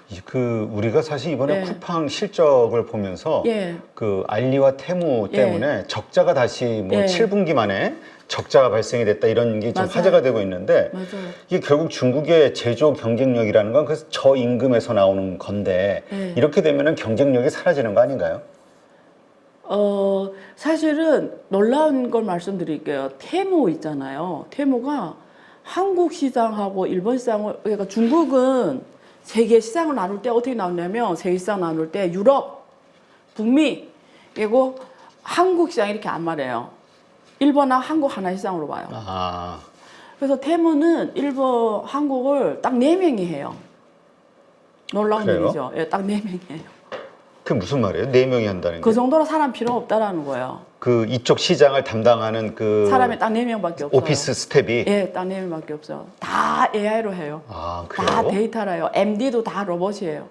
우리가 사실 이번에 예. 쿠팡 실적을 보면서 예. 그 알리와 테무 때문에 적자가 다시 뭐 예. 7분기 만에 적자가 발생이 됐다 이런 게 좀 맞아요. 화제가 되고 있는데 맞아요. 이게 결국 중국의 제조 경쟁력이라는 건 그 저임금에서 나오는 건데 예. 이렇게 되면은 경쟁력이 사라지는 거 아닌가요? 사실은 놀라운 걸 말씀드릴게요. 테무 있잖아요. 테무가 한국 시장하고 일본 시장을, 그러니까 중국은 세계 시장을 나눌 때 어떻게 나누냐면 세계 시장 나눌 때 유럽, 북미, 그리고 한국 시장 이렇게 안 말해요. 일본하고 한국 하나 시장으로 봐요. 아, 그래서 테무는 일본, 한국을 딱 4명이 해요. 놀라운 그래요? 일이죠. 예, 딱 4명이 해요. 그게 무슨 말이에요? 4명이 한다는 그 게? 정도로 사람 필요 없다라는 거예요. 그 이쪽 시장을 담당하는 그 사람이 딱 4명밖에 없어요. 오피스 스텝이 예, 딱 4명밖에 없어요. 다 AI로 해요. 아, 다 그래요? 데이터로 해요. MD도 다 로봇이에요.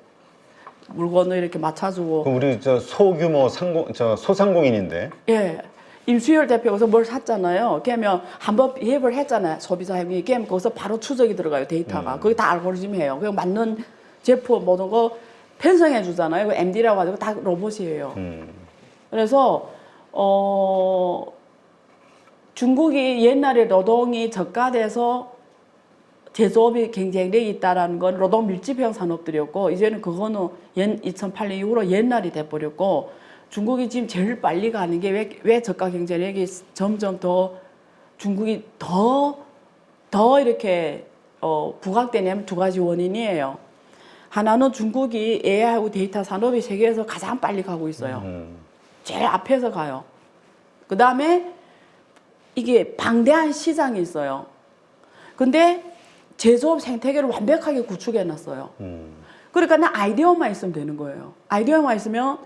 물건을 이렇게 맞춰주고. 그럼 우리 저 소규모 소상공인인데 예. 임수열 대표가 뭘 샀잖아요. 그러면 한번 비협을 했잖아요. 소비자 협의. 그러면 거기서 바로 추적이 들어가요. 데이터가. 그게 다 알고리즘이에요. 그 맞는 제품 모든 거 편성해 주잖아요. 그 MD라고 하죠. 다 로봇이에요. 그래서 중국이 옛날에 노동이 저가돼서 제조업이 경쟁력이 있다라는 건 노동 밀집형 산업들이었고 이제는 그거는 2008년 이후로 옛날이 돼버렸고 중국이 지금 제일 빨리 가는 게 왜 저가 경쟁력이 점점 더 중국이 더 이렇게 부각되냐면 2가지 원인이에요. 하나는 중국이 AI하고 데이터 산업이 세계에서 가장 빨리 가고 있어요. 제일 앞에서 가요. 그 다음에 이게 방대한 시장이 있어요. 근데 제조업 생태계를 완벽하게 구축해 놨어요. 그러니까 나 아이디어만 있으면 되는 거예요. 아이디어만 있으면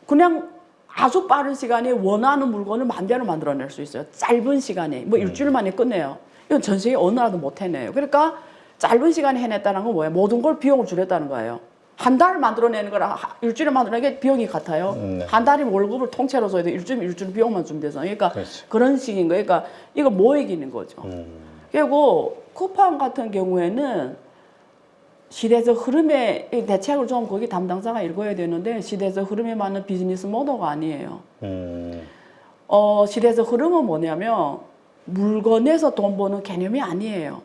그냥 아주 빠른 시간에 원하는 물건을 마음대로 만들어낼 수 있어요. 짧은 시간에. 뭐 일주일 만에 끝내요. 이건 전 세계 어느 나라도 못 해내요. 그러니까 짧은 시간에 해냈다는 건 뭐예요? 모든 걸 비용을 줄였다는 거예요. 한 달 만들어내는 거랑 일주일에 만들어내는 게 비용이 같아요. 네. 한 달이면 월급을 통째로 줘야 돼. 일주일 비용만 주면 되잖아요. 그러니까 그렇지. 그런 식인 거예요. 그러니까 이거 뭐 이기는 거죠. 그리고 쿠팡 같은 경우에는 시대적 흐름에 대책을 좀 거기 담당자가 읽어야 되는데 시대적 흐름에 맞는 비즈니스 모델가 아니에요. 시대적 흐름은 뭐냐면 물건에서 돈 버는 개념이 아니에요.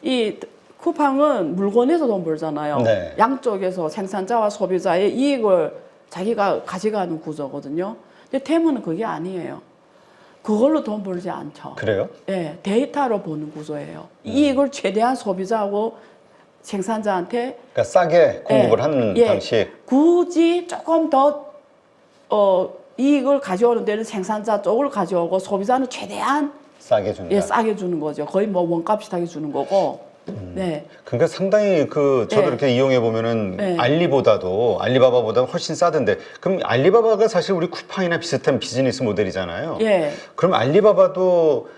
이 쿠팡은 물건에서 돈 벌잖아요. 네. 양쪽에서 생산자와 소비자의 이익을 자기가 가져가는 구조거든요. 근데 테무는 그게 아니에요. 그걸로 돈 벌지 않죠. 그래요? 예, 데이터로 보는 구조예요. 이익을 최대한 소비자하고 생산자한테 그러니까 싸게 공급을 하는 예, 방식. 굳이 조금 더 이익을 가져오는 데는 생산자 쪽을 가져오고 소비자는 최대한 싸게 준다. 예, 싸게 주는 거죠. 거의 뭐 원가 비슷하게 주는 거고. 네. 그러니까 상당히 저도 네. 이렇게 이용해 보면은 네. 알리바바보다 훨씬 싸던데, 그럼 알리바바가 사실 우리 쿠팡이나 비슷한 비즈니스 모델이잖아요. 예. 그럼 알리바바도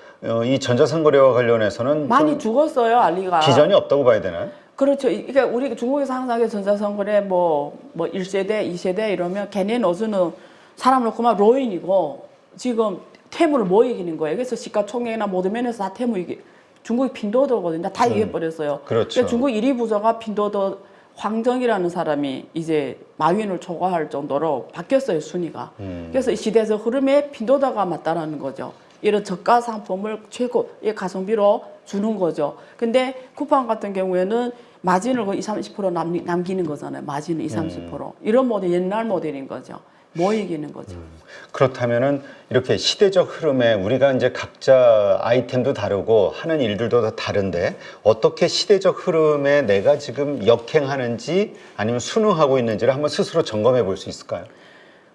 이 전자상거래와 관련해서는 많이 좀 죽었어요, 알리가. 비전이 없다고 봐야 되나요? 그렇죠. 그러니까 우리 중국에서 항상 전자상거래 뭐 1세대, 2세대 이러면 걔네는 어서는 사람 놓고만 로인이고 지금 태무를 못 이기는 거예요. 그래서 시가총액이나 모든 면에서 다 태무 이기. 중국이 핀도더거든요. 다 이겨버렸어요. 그렇죠. 그러니까 중국 1위 부자가 핀도더 황정이라는 사람이 이제 마윈을 초과할 정도로 바뀌었어요, 순위가. 그래서 이 시대적 흐름에 핀도더가 맞다라는 거죠. 이런 저가 상품을 최고의 가성비로 주는 거죠. 근데 쿠팡 같은 경우에는 마진을 거의 20-30% 남기는 거잖아요. 마진은 20-30%. 이런 모델, 옛날 모델인 거죠. 못 이기는 거죠. 그렇다면은 이렇게 시대적 흐름에 우리가 이제 각자 아이템도 다르고 하는 일들도 다 다른데, 어떻게 시대적 흐름에 내가 지금 역행하는지 아니면 순응하고 있는지를 한번 스스로 점검해 볼 수 있을까요?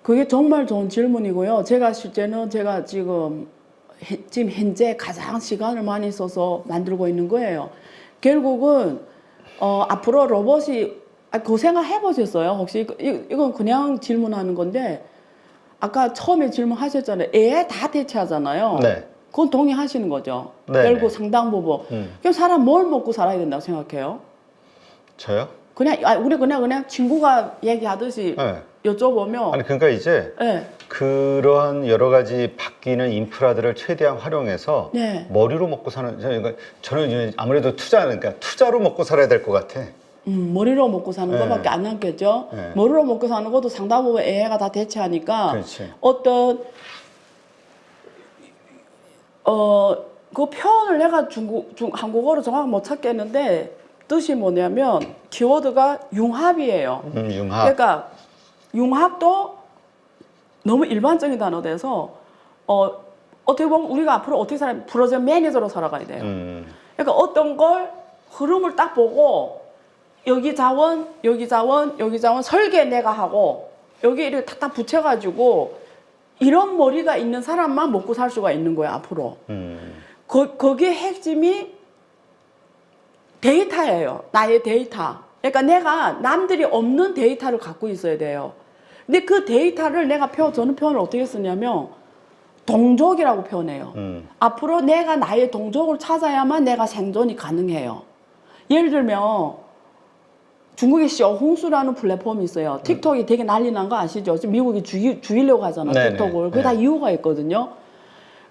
그게 정말 좋은 질문이고요. 제가 실제는 제가 지금 현재 가장 시간을 많이 써서 만들고 있는 거예요. 결국은 앞으로 로봇이 그 생각 해보셨어요? 혹시 이건 그냥 질문하는 건데, 아까 처음에 질문하셨잖아요. AI 다 대체하잖아요. 네. 그건 동의하시는 거죠. 네, 결국 네. 상당 부분. 그럼 사람 뭘 먹고 살아야 된다고 생각해요? 저요? 그냥 우리 그냥 친구가 얘기하듯이 네. 여쭤보면 아니 그러니까 이제 네. 그러한 여러 가지 바뀌는 인프라들을 최대한 활용해서 네. 머리로 먹고 사는, 저는 이제 아무래도 투자로 먹고 살아야 될 것 같아. 머리로 먹고 사는 네. 것밖에 안 남겠죠. 네. 머리로 먹고 사는 것도 상당 부분 AI가 다 대체하니까 그렇지. 어떤 그 표현을 내가 한국어로 정확히 못 찾겠는데 뜻이 뭐냐면 키워드가 융합이에요. 융합. 그러니까 융합도 너무 일반적인 단어 돼서 어떻게 보면 우리가 앞으로 어떻게 살아야 프로젝트 매니저로 살아가야 돼요. 그러니까 어떤 걸 흐름을 딱 보고 여기 자원, 여기 자원, 여기 자원 설계 내가 하고 여기 이렇게 탁탁 붙여가지고 이런 머리가 있는 사람만 먹고 살 수가 있는 거예요, 앞으로. 거기에 핵심이 데이터예요. 나의 데이터. 그러니까 내가 남들이 없는 데이터를 갖고 있어야 돼요. 근데 그 데이터를 저는 표현을 어떻게 쓰냐면 동족이라고 표현해요. 앞으로 내가 나의 동족을 찾아야만 내가 생존이 가능해요. 예를 들면 중국의 쇼홍수라는 플랫폼이 있어요. 틱톡이 되게 난리 난 거 아시죠? 지금 미국이 죽이려고 하잖아, 네네. 틱톡을. 그게 다 이유가 있거든요.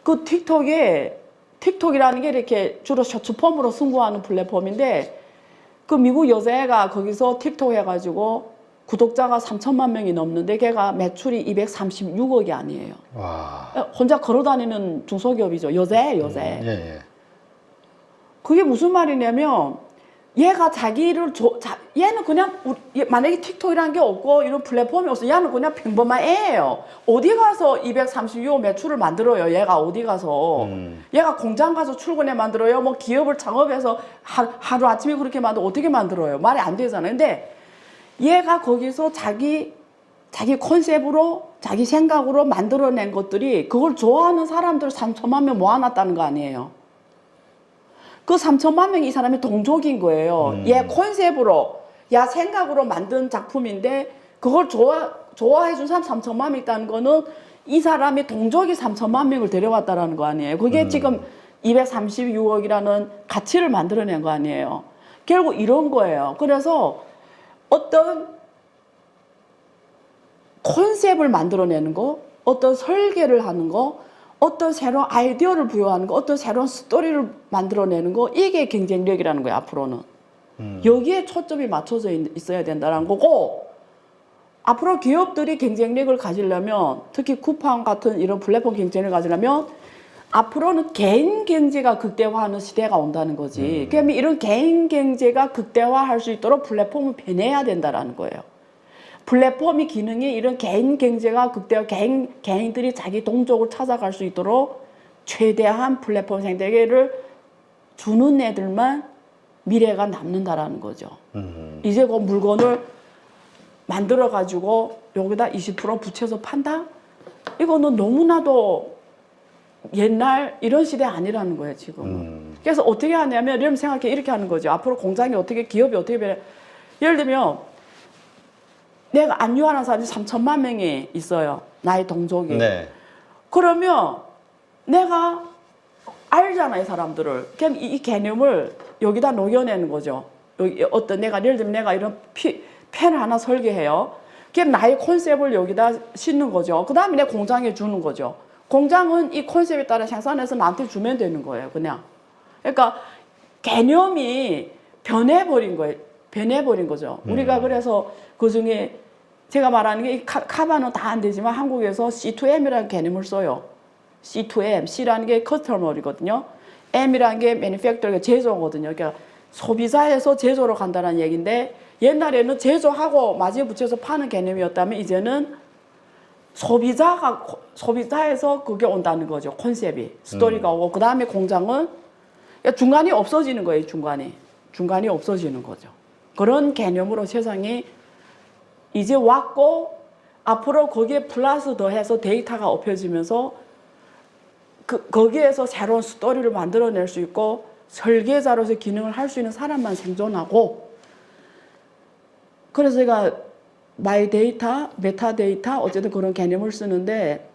그 틱톡이라는 게 이렇게 주로 쇼츠폼으로 승부하는 플랫폼인데, 그 미국 여자애가 거기서 틱톡 해가지고 구독자가 3천만 명이 넘는데 걔가 매출이 236억이 아니에요. 와. 혼자 걸어다니는 중소기업이죠. 여자애. 예. 그게 무슨 말이냐면 얘가 얘는 그냥 만약에 틱톡이라는 게 없고 이런 플랫폼이 없어, 얘는 그냥 평범한 애예요. 어디 가서 236억 매출을 만들어요? 얘가 어디 가서 얘가 공장 가서 출근해 만들어요? 뭐 기업을 창업해서 하루 아침에 그렇게 어떻게 만들어요? 말이 안 되잖아요. 근데 얘가 거기서 자기 컨셉으로 자기 생각으로 만들어낸 것들이 그걸 좋아하는 사람들 3천만 명 모아놨다는 거 아니에요. 그 3천만 명이 이 사람이 동족인 거예요. 얘 컨셉으로, 생각으로 만든 작품인데 그걸 좋아해준 사람 3천만 명 있다는 거는 이 사람이 동족이 3천만 명을 데려왔다라는 거 아니에요. 그게 지금 236억이라는 가치를 만들어낸 거 아니에요. 결국 이런 거예요. 그래서 어떤 컨셉을 만들어내는 거, 어떤 설계를 하는 거, 어떤 새로운 아이디어를 부여하는 거, 어떤 새로운 스토리를 만들어내는 거, 이게 경쟁력이라는 거예요, 앞으로는. 여기에 초점이 맞춰져 있어야 된다는 거고, 앞으로 기업들이 경쟁력을 가지려면, 특히 쿠팡 같은 이런 플랫폼 경쟁력을 가지려면 앞으로는 개인 경제가 극대화하는 시대가 온다는 거지. 그러면 이런 개인 경제가 극대화할 수 있도록 플랫폼을 변해야 된다는 거예요. 플랫폼이 기능이 이런 개인 경제가 극대화, 개인들이 자기 동족을 찾아갈 수 있도록 최대한 플랫폼 생태계를 주는 애들만 미래가 남는다라는 거죠. 이제 그 물건을 만들어 가지고 여기다 20% 붙여서 판다? 이거는 너무나도 옛날 이런 시대 아니라는 거예요, 지금. 그래서 어떻게 하냐면 여러분 생각해 이렇게 하는 거죠. 앞으로 공장이 어떻게 기업이 어떻게 변해. 예를 들면 내가 안유하는 사람이 3천만 명이 있어요. 나의 동족이. 네. 그러면 내가 알잖아, 이 사람들을. 그냥 이 개념을 여기다 녹여내는 거죠. 여기 어떤 내가 예를 들면 내가 이런 펜 하나 설계해요. 그냥 나의 컨셉을 여기다 싣는 거죠. 그 다음에 내 공장에 주는 거죠. 공장은 이 컨셉에 따라 생산해서 나한테 주면 되는 거예요, 그냥. 그러니까 개념이 변해버린 거예요. 변해버린 거죠. 우리가 그래서 그 중에 제가 말하는 게 카바는 다 안 되지만 한국에서 C2M이라는 개념을 써요. C2M, C라는 게 커스터머이거든요. M이라는 게 매니팩처링, 제조거든요. 그러니까 소비자에서 제조로 간다는 얘기인데 옛날에는 제조하고 마지에 붙여서 파는 개념이었다면 이제는 소비자에서 그게 온다는 거죠. 컨셉이. 스토리가 오고 그 다음에 공장은 그러니까 중간이 없어지는 거예요. 중간이 없어지는 거죠. 그런 개념으로 세상이 이제 왔고 앞으로 거기에 플러스 더해서 데이터가 업혀지면서 거기에서 새로운 스토리를 만들어낼 수 있고 설계자로서 기능을 할 수 있는 사람만 생존하고 그래서 제가 마이 데이터, 메타 데이터 어쨌든 그런 개념을 쓰는데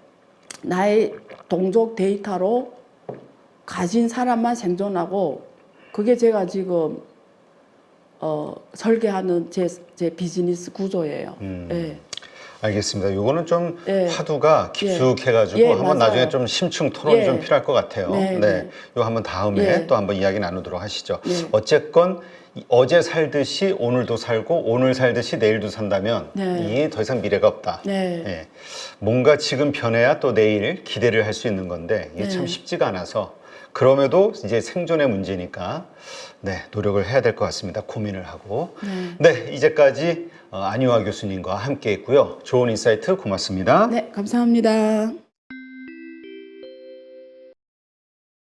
나의 동족 데이터로 가진 사람만 생존하고 그게 제가 지금 설계하는 제 비즈니스 구조예요. 예. 알겠습니다. 요거는 좀 예. 화두가 깊숙해가지고 예, 한번 맞아요. 나중에 좀 심층 토론이 예. 좀 필요할 것 같아요. 네, 네. 네. 요 한번 다음에 예. 또 한번 이야기 나누도록 하시죠. 네. 어쨌건 어제 살듯이 오늘도 살고 오늘 살듯이 내일도 산다면 네. 이게 더 이상 미래가 없다. 네. 예. 뭔가 지금 변해야 또 내일 기대를 할 수 있는 건데 이게 네. 참 쉽지가 않아서 그럼에도 이제 생존의 문제니까 네, 노력을 해야 될 것 같습니다. 고민을 하고. 네, 이제까지 안유아 교수님과 함께 했고요. 좋은 인사이트 고맙습니다. 네, 감사합니다.